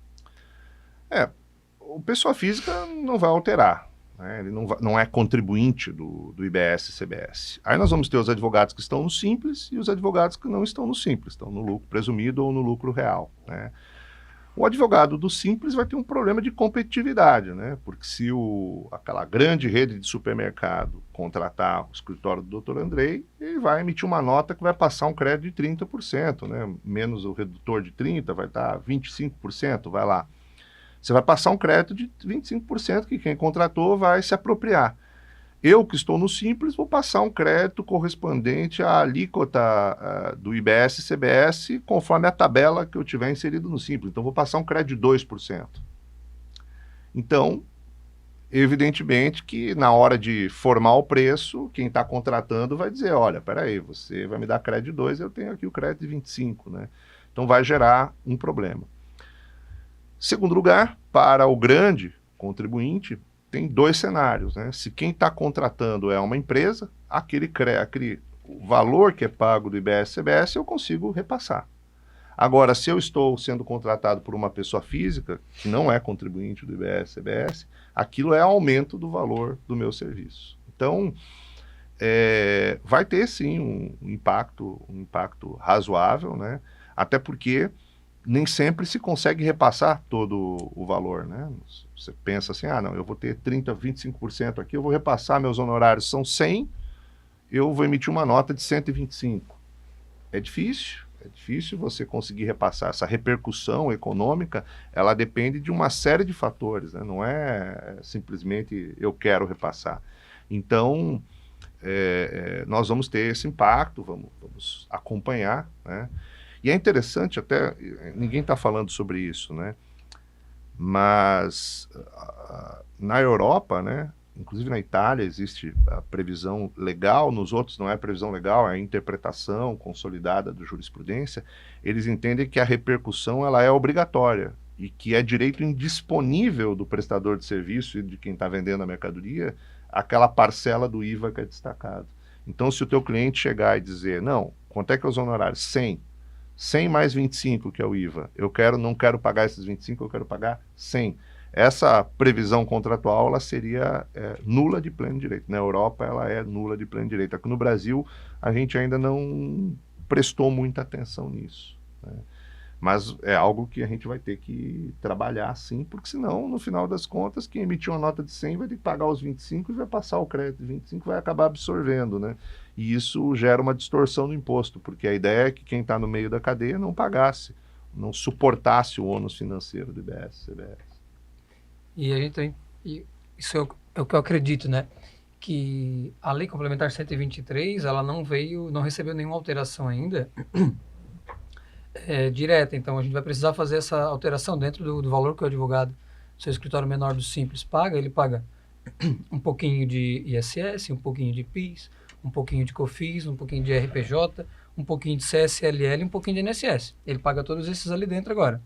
O pessoa física não vai alterar, né? Ele não é contribuinte do IBS-CBS. Aí nós vamos ter os advogados que estão no Simples e os advogados que não estão no Simples, estão no lucro presumido ou no lucro real, né? O advogado do Simples vai ter um problema de competitividade, né? Porque se aquela grande rede de supermercado contratar o escritório do Dr. Andrei, ele vai emitir uma nota que vai passar um crédito de 30%, né? Menos o redutor de 30%, vai estar 25%, vai lá. Você vai passar um crédito de 25% que quem contratou vai se apropriar. Eu, que estou no Simples, vou passar um crédito correspondente à alíquota do IBS-CBS conforme a tabela que eu tiver inserido no Simples. Então, vou passar um crédito de 2%. Então, evidentemente que na hora de formar o preço, quem está contratando vai dizer, olha, peraí, você vai me dar crédito de 2, eu tenho aqui o crédito de 25, né? Então, vai gerar um problema. Segundo lugar, para o grande contribuinte, tem dois cenários, né? Se quem está contratando é uma empresa, aquele valor que é pago do IBS-CBS eu consigo repassar. Agora, se eu estou sendo contratado por uma pessoa física, que não é contribuinte do IBS-CBS, aquilo é aumento do valor do meu serviço. Então, vai ter sim um impacto razoável, né? Até porque nem sempre se consegue repassar todo o valor, né? Você pensa assim, não, eu vou ter 30%, 25% aqui, eu vou repassar, meus honorários são 100, eu vou emitir uma nota de 125. É difícil você conseguir repassar. Essa repercussão econômica, ela depende de uma série de fatores, né? Não é simplesmente eu quero repassar. Então, nós vamos ter esse impacto, vamos acompanhar, né? E é interessante, até, ninguém está falando sobre isso, né? Mas na Europa, né, inclusive na Itália, existe a previsão legal, nos outros não é previsão legal, é a interpretação consolidada da jurisprudência. Eles entendem que a repercussão ela é obrigatória e que é direito indisponível do prestador de serviço e de quem está vendendo a mercadoria aquela parcela do IVA que é destacado. Então, se o teu cliente chegar e dizer, não, quanto é que é os honorários? 100 mais 25, que é o IVA. Não quero pagar esses 25, eu quero pagar 100. Essa previsão contratual, ela seria nula de pleno direito. Na Europa, ela é nula de pleno direito. Aqui no Brasil, a gente ainda não prestou muita atenção nisso, né? Mas é algo que a gente vai ter que trabalhar, sim, porque senão, no final das contas, quem emitiu uma nota de 100 vai ter que pagar os 25 e vai passar o crédito de 25 e vai acabar absorvendo, né? E isso gera uma distorção do imposto, porque a ideia é que quem está no meio da cadeia não pagasse, não suportasse o ônus financeiro do IBS-CBS. E a gente tem, isso é o que eu acredito, né? Que a Lei Complementar 123, ela não recebeu nenhuma alteração ainda direta, então a gente vai precisar fazer essa alteração dentro do valor que o advogado, seu escritório menor do Simples paga, ele paga um pouquinho de ISS, um pouquinho de PIS, um pouquinho de COFINS, um pouquinho de RPJ, um pouquinho de CSLL e um pouquinho de INSS. Ele paga todos esses ali dentro agora.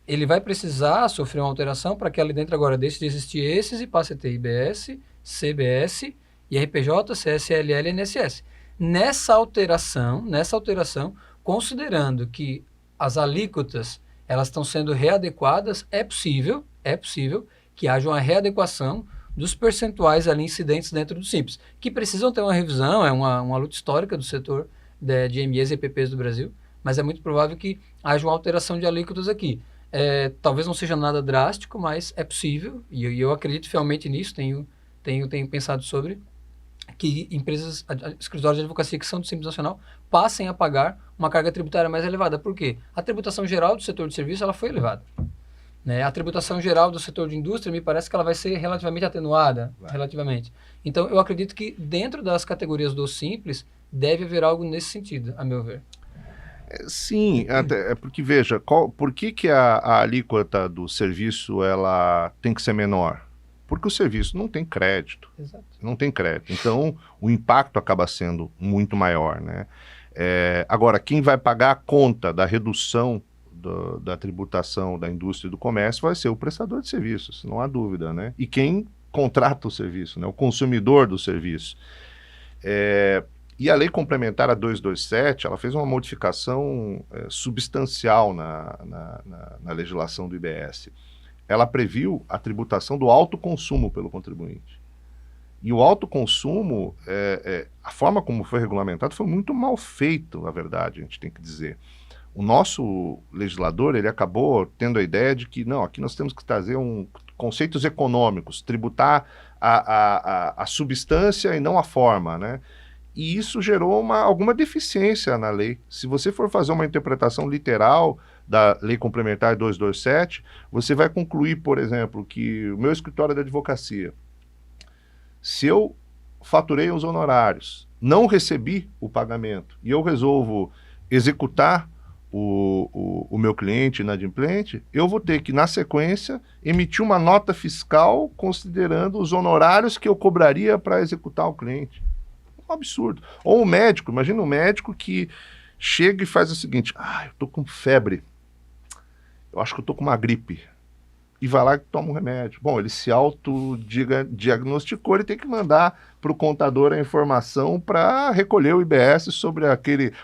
Ele vai precisar sofrer uma alteração para que ali dentro agora deixe de existir esses e passe a ter IBS, CBS, IRPJ, CSLL e INSS. Nessa alteração, considerando que as alíquotas elas estão sendo readequadas, é possível que haja uma readequação dos percentuais ali incidentes dentro do Simples, que precisam ter uma revisão, é uma luta histórica do setor de MEs e EPPs do Brasil, mas é muito provável que haja uma alteração de alíquotas aqui. Talvez não seja nada drástico, mas é possível, e eu acredito fielmente nisso, tenho pensado sobre, que escritórios de advocacia que são do Simples Nacional passem a pagar uma carga tributária mais elevada. Por quê? A tributação geral do setor de serviço ela foi elevada. Né? A tributação geral do setor de indústria me parece que ela vai ser relativamente atenuada, relativamente. Então, eu acredito que dentro das categorias do Simples deve haver algo nesse sentido, a meu ver. Sim, até, porque veja, por que a alíquota do serviço ela tem que ser menor? Porque o serviço não tem crédito. Exato. Não tem crédito. Então, o impacto acaba sendo muito maior, né? Agora, quem vai pagar a conta da redução da tributação da indústria e do comércio vai ser o prestador de serviços, não há dúvida, né? E quem contrata o serviço, né? O consumidor do serviço. E a lei complementar a 227, ela fez uma modificação substancial na legislação do IBS. Ela previu a tributação do autoconsumo pelo contribuinte. E o autoconsumo, a forma como foi regulamentado foi muito mal feito, na verdade, a gente tem que dizer. O nosso legislador, ele acabou tendo a ideia de que, não, aqui nós temos que trazer conceitos econômicos, tributar a substância e não a forma, né? E isso gerou alguma deficiência na lei. Se você for fazer uma interpretação literal da Lei Complementar 227, você vai concluir, por exemplo, que o meu escritório de advocacia, se eu faturei os honorários, não recebi o pagamento e eu resolvo executar o meu cliente inadimplente, eu vou ter que, na sequência, emitir uma nota fiscal considerando os honorários que eu cobraria para executar o cliente. Um absurdo. Ou o médico, imagina um médico que chega e faz o seguinte: eu tô com febre, eu acho que eu tô com uma gripe, e vai lá e toma um remédio. Bom, ele se autodiagnosticou, ele tem que mandar para o contador a informação para recolher o IBS sobre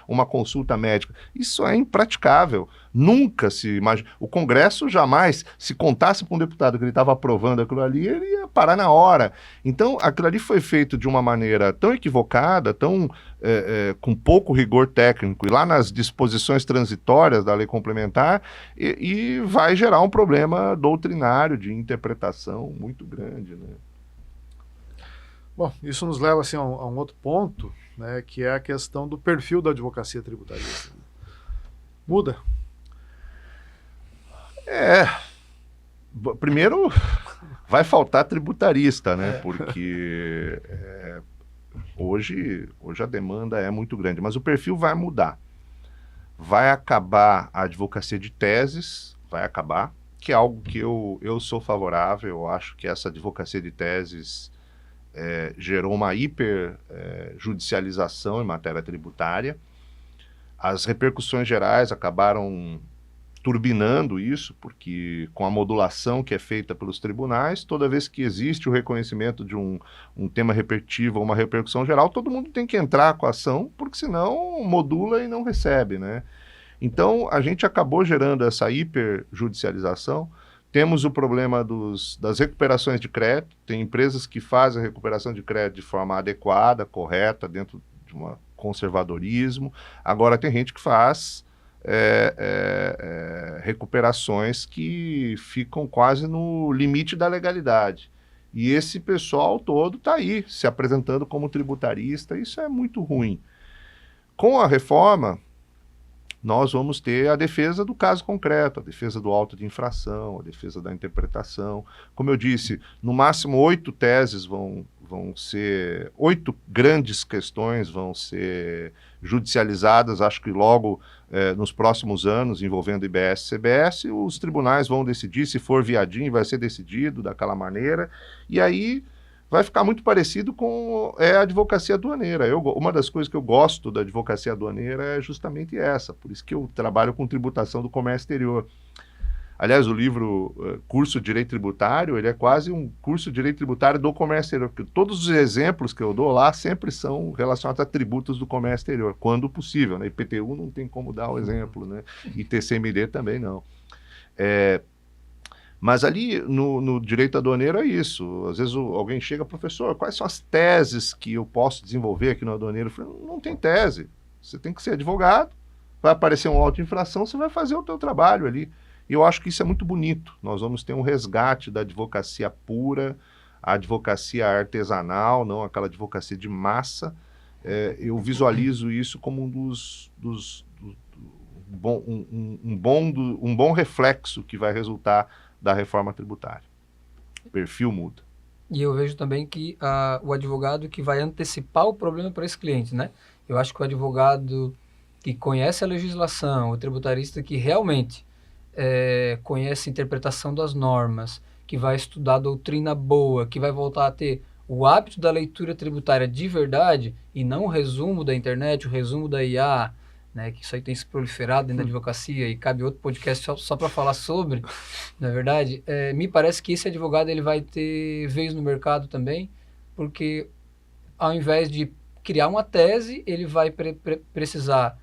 uma consulta médica. Isso é impraticável. Nunca se imagina. O Congresso jamais, se contasse para um deputado que ele estava aprovando aquilo ali, ele ia parar na hora. Então, aquilo ali foi feito de uma maneira tão equivocada, com pouco rigor técnico, e lá nas disposições transitórias da lei complementar, e vai gerar um problema doutrinário de interpretação muito grande, né? Bom, isso nos leva assim, a um outro ponto, né, que é a questão do perfil da advocacia tributarista. Muda? Primeiro, vai faltar tributarista, né? Porque hoje a demanda é muito grande, mas o perfil vai mudar. Vai acabar a advocacia de teses, vai acabar, que é algo que eu sou favorável. Eu acho que essa advocacia de teses gerou uma hiperjudicialização em matéria tributária. As repercussões gerais acabaram turbinando isso, porque com a modulação que é feita pelos tribunais, toda vez que existe o reconhecimento de um tema repetitivo ou uma repercussão geral, todo mundo tem que entrar com a ação, porque senão modula e não recebe, né? Então, a gente acabou gerando essa hiperjudicialização. Temos o problema das recuperações de crédito. Tem empresas que fazem a recuperação de crédito de forma adequada, correta, dentro de um conservadorismo. Agora tem gente que faz recuperações que ficam quase no limite da legalidade. E esse pessoal todo está aí, se apresentando como tributarista. Isso é muito ruim. Com a reforma, nós vamos ter a defesa do caso concreto, a defesa do auto de infração, a defesa da interpretação. Como eu disse, no máximo 8 teses vão ser, 8 grandes questões vão ser judicializadas, acho que logo nos próximos anos, envolvendo IBS e CBS, os tribunais vão decidir. Se for viadinho, vai ser decidido daquela maneira, e aí vai ficar muito parecido com a advocacia aduaneira. Uma das coisas que eu gosto da advocacia aduaneira é justamente essa, por isso que eu trabalho com tributação do comércio exterior. Aliás, o livro Curso de Direito Tributário, ele é quase um curso de Direito Tributário do comércio exterior, porque todos os exemplos que eu dou lá sempre são relacionados a tributos do comércio exterior, quando possível, né? IPTU não tem como dar o exemplo, né? E TCMD também não. Mas ali no direito aduaneiro é isso. Às vezes alguém chega, professor, quais são as teses que eu posso desenvolver aqui no aduaneiro? Eu falo, não tem tese. Você tem que ser advogado, vai aparecer uma auto-infração, você vai fazer o teu trabalho ali. E eu acho que isso é muito bonito. Nós vamos ter um resgate da advocacia pura, a advocacia artesanal, não aquela advocacia de massa. Eu visualizo isso como um bom reflexo que vai resultar da reforma tributária. O perfil muda. E eu vejo também que o advogado que vai antecipar o problema para esse cliente, né? Eu acho que o advogado que conhece a legislação, o tributarista que realmente conhece a interpretação das normas, que vai estudar doutrina boa, que vai voltar a ter o hábito da leitura tributária de verdade e não o resumo da internet, o resumo da IA, né, que isso aí tem se proliferado dentro da advocacia e cabe outro podcast só para falar sobre, na verdade, me parece que esse advogado ele vai ter vez no mercado também, porque ao invés de criar uma tese, ele vai precisar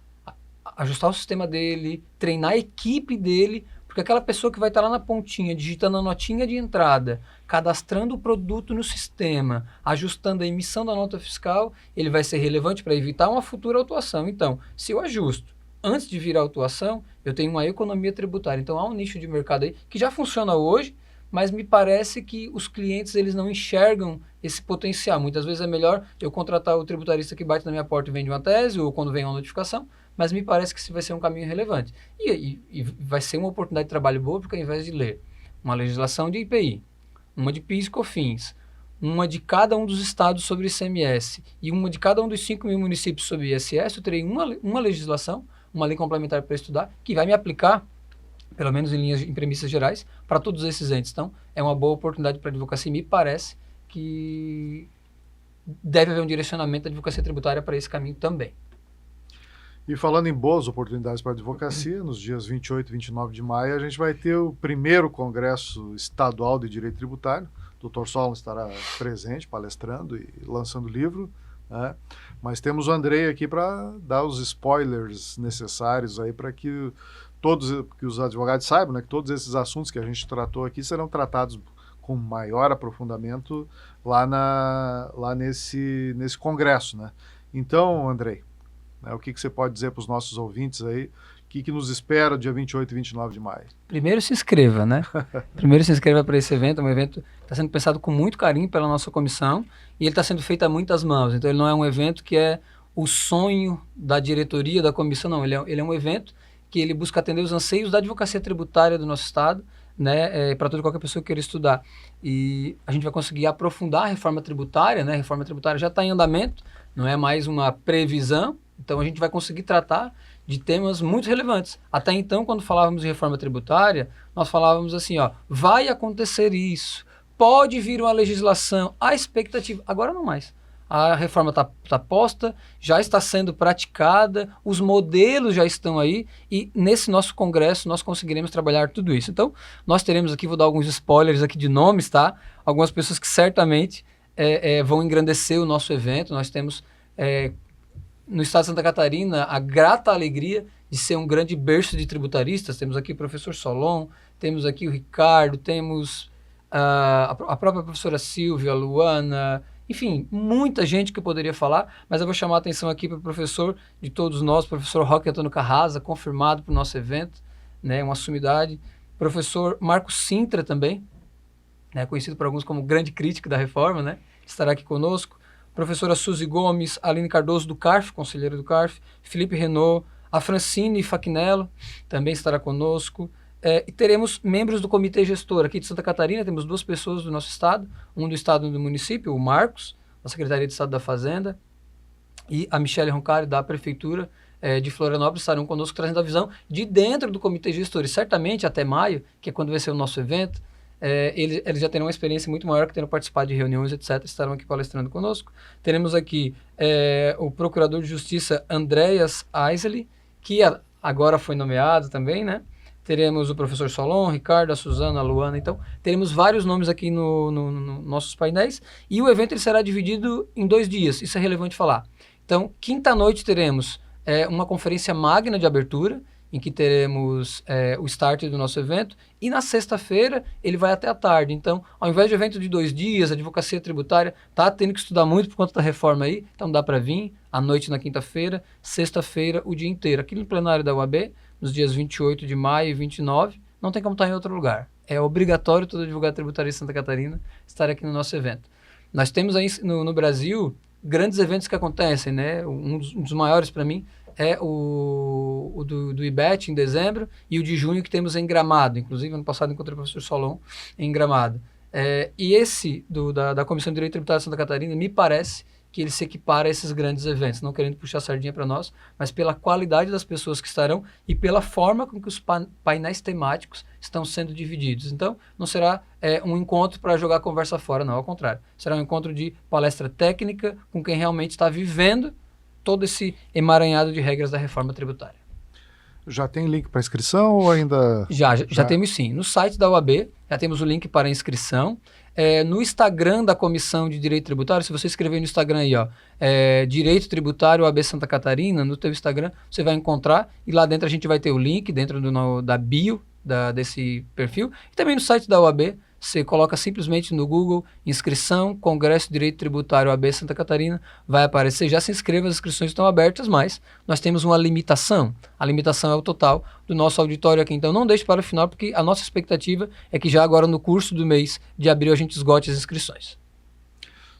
ajustar o sistema dele, treinar a equipe dele, porque aquela pessoa que vai estar lá na pontinha, digitando a notinha de entrada, cadastrando o produto no sistema, ajustando a emissão da nota fiscal, ele vai ser relevante para evitar uma futura autuação. Então, se eu ajusto antes de vir a autuação, eu tenho uma economia tributária. Então, há um nicho de mercado aí que já funciona hoje, mas me parece que os clientes eles não enxergam esse potencial. Muitas vezes é melhor eu contratar o tributarista que bate na minha porta e vende uma tese, ou quando vem uma notificação, mas me parece que isso vai ser um caminho relevante. E vai ser uma oportunidade de trabalho boa, porque ao invés de ler uma legislação de IPI, uma de PIS e COFINS, uma de cada um dos estados sobre ICMS e uma de cada um dos 5.000 municípios sobre ISS, eu terei uma legislação, uma lei complementar para estudar, que vai me aplicar, pelo menos em premissas gerais, para todos esses entes. Então, é uma boa oportunidade para a advocacia e me parece que deve haver um direcionamento da advocacia tributária para esse caminho também. E falando em boas oportunidades para a advocacia, nos dias 28 e 29 de maio, a gente vai ter o primeiro Congresso Estadual de Direito Tributário. O Dr. Solon estará presente, palestrando e lançando livro, né? Mas temos o Andrei aqui para dar os spoilers necessários aí para que os advogados saibam, né, que todos esses assuntos que a gente tratou aqui serão tratados com maior aprofundamento lá nesse congresso, né? Então, Andrei, o que você pode dizer para os nossos ouvintes aí? O que nos espera dia 28 e 29 de maio? Primeiro se inscreva, né? Primeiro se inscreva para esse evento. É um evento que está sendo pensado com muito carinho pela nossa comissão e ele está sendo feito a muitas mãos. Então ele não é um evento que é o sonho da diretoria, da comissão, não. Ele é um evento que ele busca atender os anseios da advocacia tributária do nosso estado, né, para toda e qualquer pessoa que queira estudar. E a gente vai conseguir aprofundar a reforma tributária, né? A reforma tributária já está em andamento, não é mais uma previsão. Então a gente vai conseguir tratar de temas muito relevantes. Até então, quando falávamos de reforma tributária, nós falávamos assim, vai acontecer isso, pode vir uma legislação, a expectativa. Agora não mais. A reforma está posta, já está sendo praticada, os modelos já estão aí e nesse nosso congresso nós conseguiremos trabalhar tudo isso. Então, nós teremos aqui, vou dar alguns spoilers aqui de nomes, tá? Algumas pessoas que certamente vão engrandecer o nosso evento. Nós temos no estado de Santa Catarina a grata alegria de ser um grande berço de tributaristas. Temos aqui o professor Solon, temos aqui o Ricardo, temos a própria professora Silvia, a Luana, enfim, muita gente que eu poderia falar, mas eu vou chamar a atenção aqui para o professor de todos nós, professor Roque Antônio Carrasa, confirmado para o nosso evento, né, uma sumidade. Professor Marcos Sintra também, né, conhecido por alguns como grande crítico da reforma, né, estará aqui conosco. Professora Suzy Gomes, Aline Cardoso do CARF, conselheira do CARF, Felipe Renault, a Francine Faquinello também estará conosco. E teremos membros do comitê gestor aqui de Santa Catarina, temos 2 pessoas do nosso estado, um do estado e um do município, o Marcos, da Secretaria de Estado da Fazenda, e a Michele Roncari, da Prefeitura de Florianópolis, estarão conosco trazendo a visão de dentro do comitê gestor. E certamente até maio, que é quando vai ser o nosso evento, eles já terão uma experiência muito maior, que terão participado de reuniões, etc., estarão aqui palestrando conosco. Teremos aqui o Procurador de Justiça Andreas Eisele, que agora foi nomeado também, né? Teremos o professor Solon, Ricardo, a Suzana, a Luana. Então, teremos vários nomes aqui no nossos painéis. E o evento ele será dividido em 2 dias. Isso é relevante falar. Então, quinta-noite teremos uma conferência magna de abertura, em que teremos o start do nosso evento. E na sexta-feira, ele vai até a tarde. Então, ao invés de evento de 2 dias, a advocacia tributária está tendo que estudar muito por conta da reforma aí. Então, dá para vir à noite na quinta-feira, sexta-feira, o dia inteiro. Aqui no plenário da UAB, nos dias 28 de maio e 29, não tem como estar em outro lugar. É obrigatório todo advogado tributário de Santa Catarina estar aqui no nosso evento. Nós temos aí no Brasil grandes eventos que acontecem, né? Um dos maiores para mim é o do IBET em dezembro e o de junho que temos em Gramado. Inclusive, ano passado encontrei o professor Solon em Gramado. E esse da Comissão de Direito Tributário de Santa Catarina me parece que ele se equipara a esses grandes eventos, não querendo puxar a sardinha para nós, mas pela qualidade das pessoas que estarão e pela forma com que os painéis temáticos estão sendo divididos. Então, não será um encontro para jogar conversa fora, não, ao contrário. Será um encontro de palestra técnica com quem realmente está vivendo todo esse emaranhado de regras da reforma tributária. Já tem link para inscrição ou ainda... Já temos sim. No site da UAB, já temos o link para inscrição. No Instagram da Comissão de Direito Tributário, se você escrever no Instagram aí, Direito Tributário UAB Santa Catarina, no teu Instagram, você vai encontrar e lá dentro a gente vai ter o link dentro da bio desse perfil. E também no site da UAB, você coloca simplesmente no Google, inscrição, Congresso de Direito Tributário UAB Santa Catarina, vai aparecer, já se inscreva, as inscrições estão abertas, mas nós temos uma limitação. A limitação é o total do nosso auditório aqui, então não deixe para o final, porque a nossa expectativa é que já agora no curso do mês de abril a gente esgote as inscrições.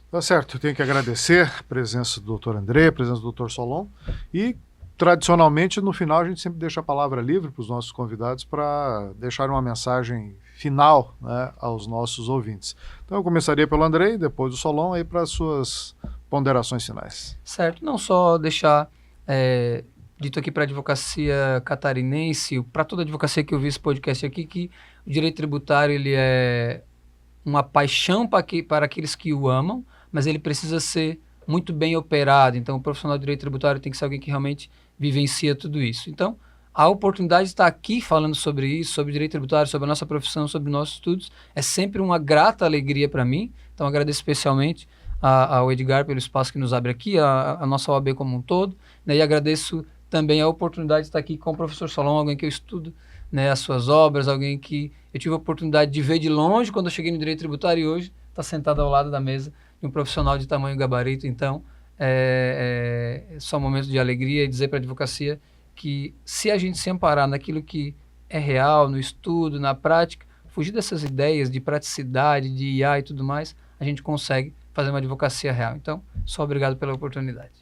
Tá certo, eu tenho que agradecer a presença do Dr. André, a presença do Dr. Solon e tradicionalmente no final a gente sempre deixa a palavra livre para os nossos convidados para deixar uma mensagem final, né, aos nossos ouvintes. Então eu começaria pelo André e depois do Solon aí para as suas ponderações finais. Certo, não só deixar dito aqui para a advocacia catarinense, para toda a advocacia que eu vi esse podcast aqui, que o direito tributário ele é uma paixão para aqueles que o amam, mas ele precisa ser muito bem operado. Então o profissional de direito tributário tem que ser alguém que realmente vivencia tudo isso. Então, a oportunidade de estar aqui falando sobre isso, sobre direito tributário, sobre a nossa profissão, sobre nossos estudos, é sempre uma grata alegria para mim. Então, agradeço especialmente ao Edgar pelo espaço que nos abre aqui, a nossa OAB como um todo, né, e agradeço também a oportunidade de estar aqui com o professor Solon, alguém que eu estudo, né, as suas obras, alguém que eu tive a oportunidade de ver de longe quando eu cheguei no direito tributário e hoje está sentado ao lado da mesa de um profissional de tamanho e gabarito. Então, é só um momento de alegria e dizer para a advocacia que se a gente se amparar naquilo que é real, no estudo, na prática, fugir dessas ideias de praticidade, de IA e tudo mais, a gente consegue fazer uma advocacia real. Então, só obrigado pela oportunidade.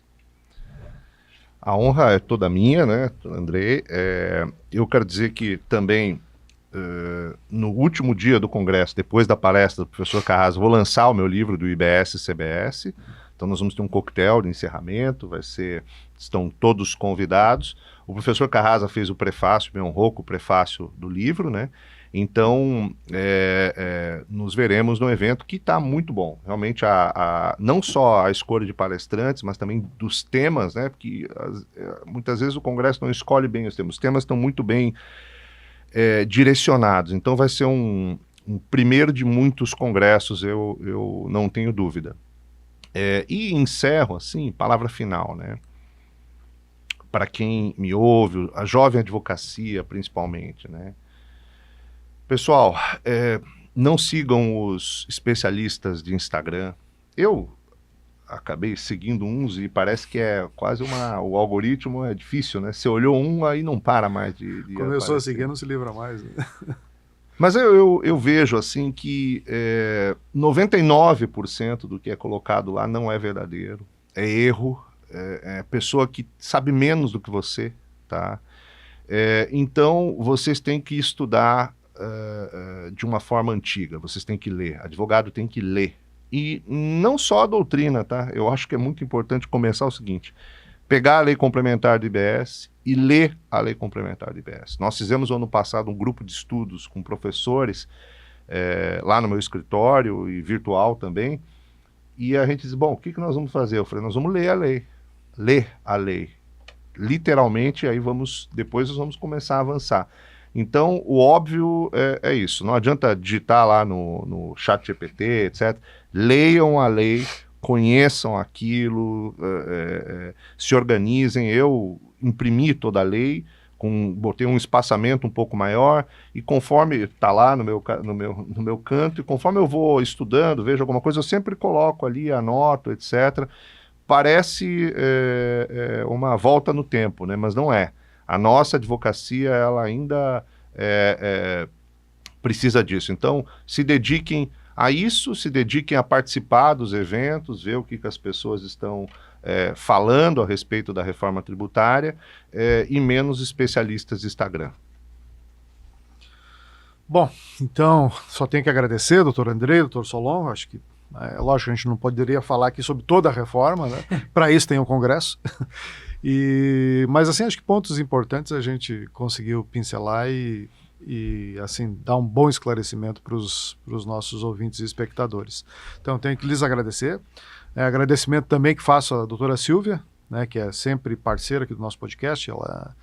A honra é toda minha, né, André? Eu quero dizer que também, no último dia do congresso, depois da palestra do professor Carrasco, vou lançar o meu livro do IBS-CBS. Então nós vamos ter um coquetel de encerramento, estão todos convidados. O professor Carrasa fez o prefácio, me honrou com o prefácio do livro, né? Então, nos veremos no evento que está muito bom. Realmente, não só a escolha de palestrantes, mas também dos temas, né? Porque muitas vezes o congresso não escolhe bem os temas. Os temas estão muito bem direcionados. Então vai ser um primeiro de muitos congressos, eu não tenho dúvida. E encerro, assim, palavra final, né? Para quem me ouve, a jovem advocacia principalmente, né? Pessoal, não sigam os especialistas de Instagram. Eu acabei seguindo uns e parece que é quase o algoritmo é difícil, né? Você olhou um, aí não para mais de começou a seguir, não se livra mais, né? Mas eu vejo assim que 99% do que é colocado lá não é verdadeiro, é erro, é pessoa que sabe menos do que você, tá? Então, vocês têm que estudar de uma forma antiga, vocês têm que ler, advogado tem que ler. E não só a doutrina, tá? Eu acho que é muito importante começar o seguinte: pegar a lei complementar do IBS e ler a lei complementar do IBS. Nós fizemos no ano passado um grupo de estudos com professores lá no meu escritório e virtual também. E a gente diz, bom, o que nós vamos fazer? Eu falei, nós vamos ler a lei. Ler a lei. Literalmente, aí depois nós vamos começar a avançar. Então, o óbvio é isso. Não adianta digitar lá no chat GPT, etc. Leiam a lei, conheçam aquilo, se organizem. Eu imprimi toda a lei, botei um espaçamento um pouco maior, e conforme está lá no meu canto, e conforme eu vou estudando, vejo alguma coisa, eu sempre coloco ali, anoto, etc. Parece uma volta no tempo, né? Mas não é. A nossa advocacia, ela ainda precisa disso. Então, se dediquem a isso, se dediquem a participar dos eventos, ver o que as pessoas estão falando a respeito da reforma tributária, e menos especialistas de Instagram. Bom, então, só tenho que agradecer, doutor Andrei, doutor Solon. Acho que, lógico, a gente não poderia falar aqui sobre toda a reforma, né? Para isso tem o Congresso. Mas, assim, acho que pontos importantes a gente conseguiu pincelar e assim, dar um bom esclarecimento para os nossos ouvintes e espectadores. Então, tenho que lhes agradecer. Agradecimento também que faço à doutora Silvia, né, que é sempre parceira aqui do nosso podcast. Ela,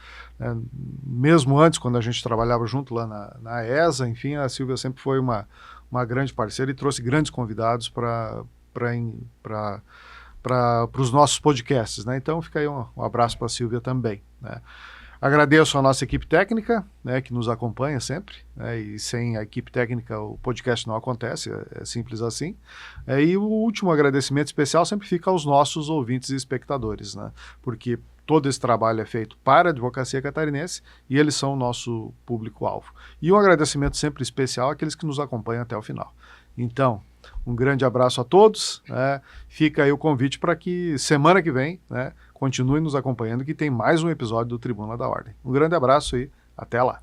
mesmo antes, quando a gente trabalhava junto lá na ESA, enfim, a Silvia sempre foi uma grande parceira e trouxe grandes convidados para os nossos podcasts, né? Então fica aí um abraço para a Silvia também, né? Agradeço a nossa equipe técnica, né, que nos acompanha sempre, né, e sem a equipe técnica o podcast não acontece, é simples assim. E o último agradecimento especial sempre fica aos nossos ouvintes e espectadores, né, porque todo esse trabalho é feito para a advocacia catarinense e eles são o nosso público-alvo. E um agradecimento sempre especial àqueles que nos acompanham até o final. Então, um grande abraço a todos, né? Fica aí o convite para que semana que vem, né, continue nos acompanhando, que tem mais um episódio do Tribuna da Ordem. Um grande abraço e até lá.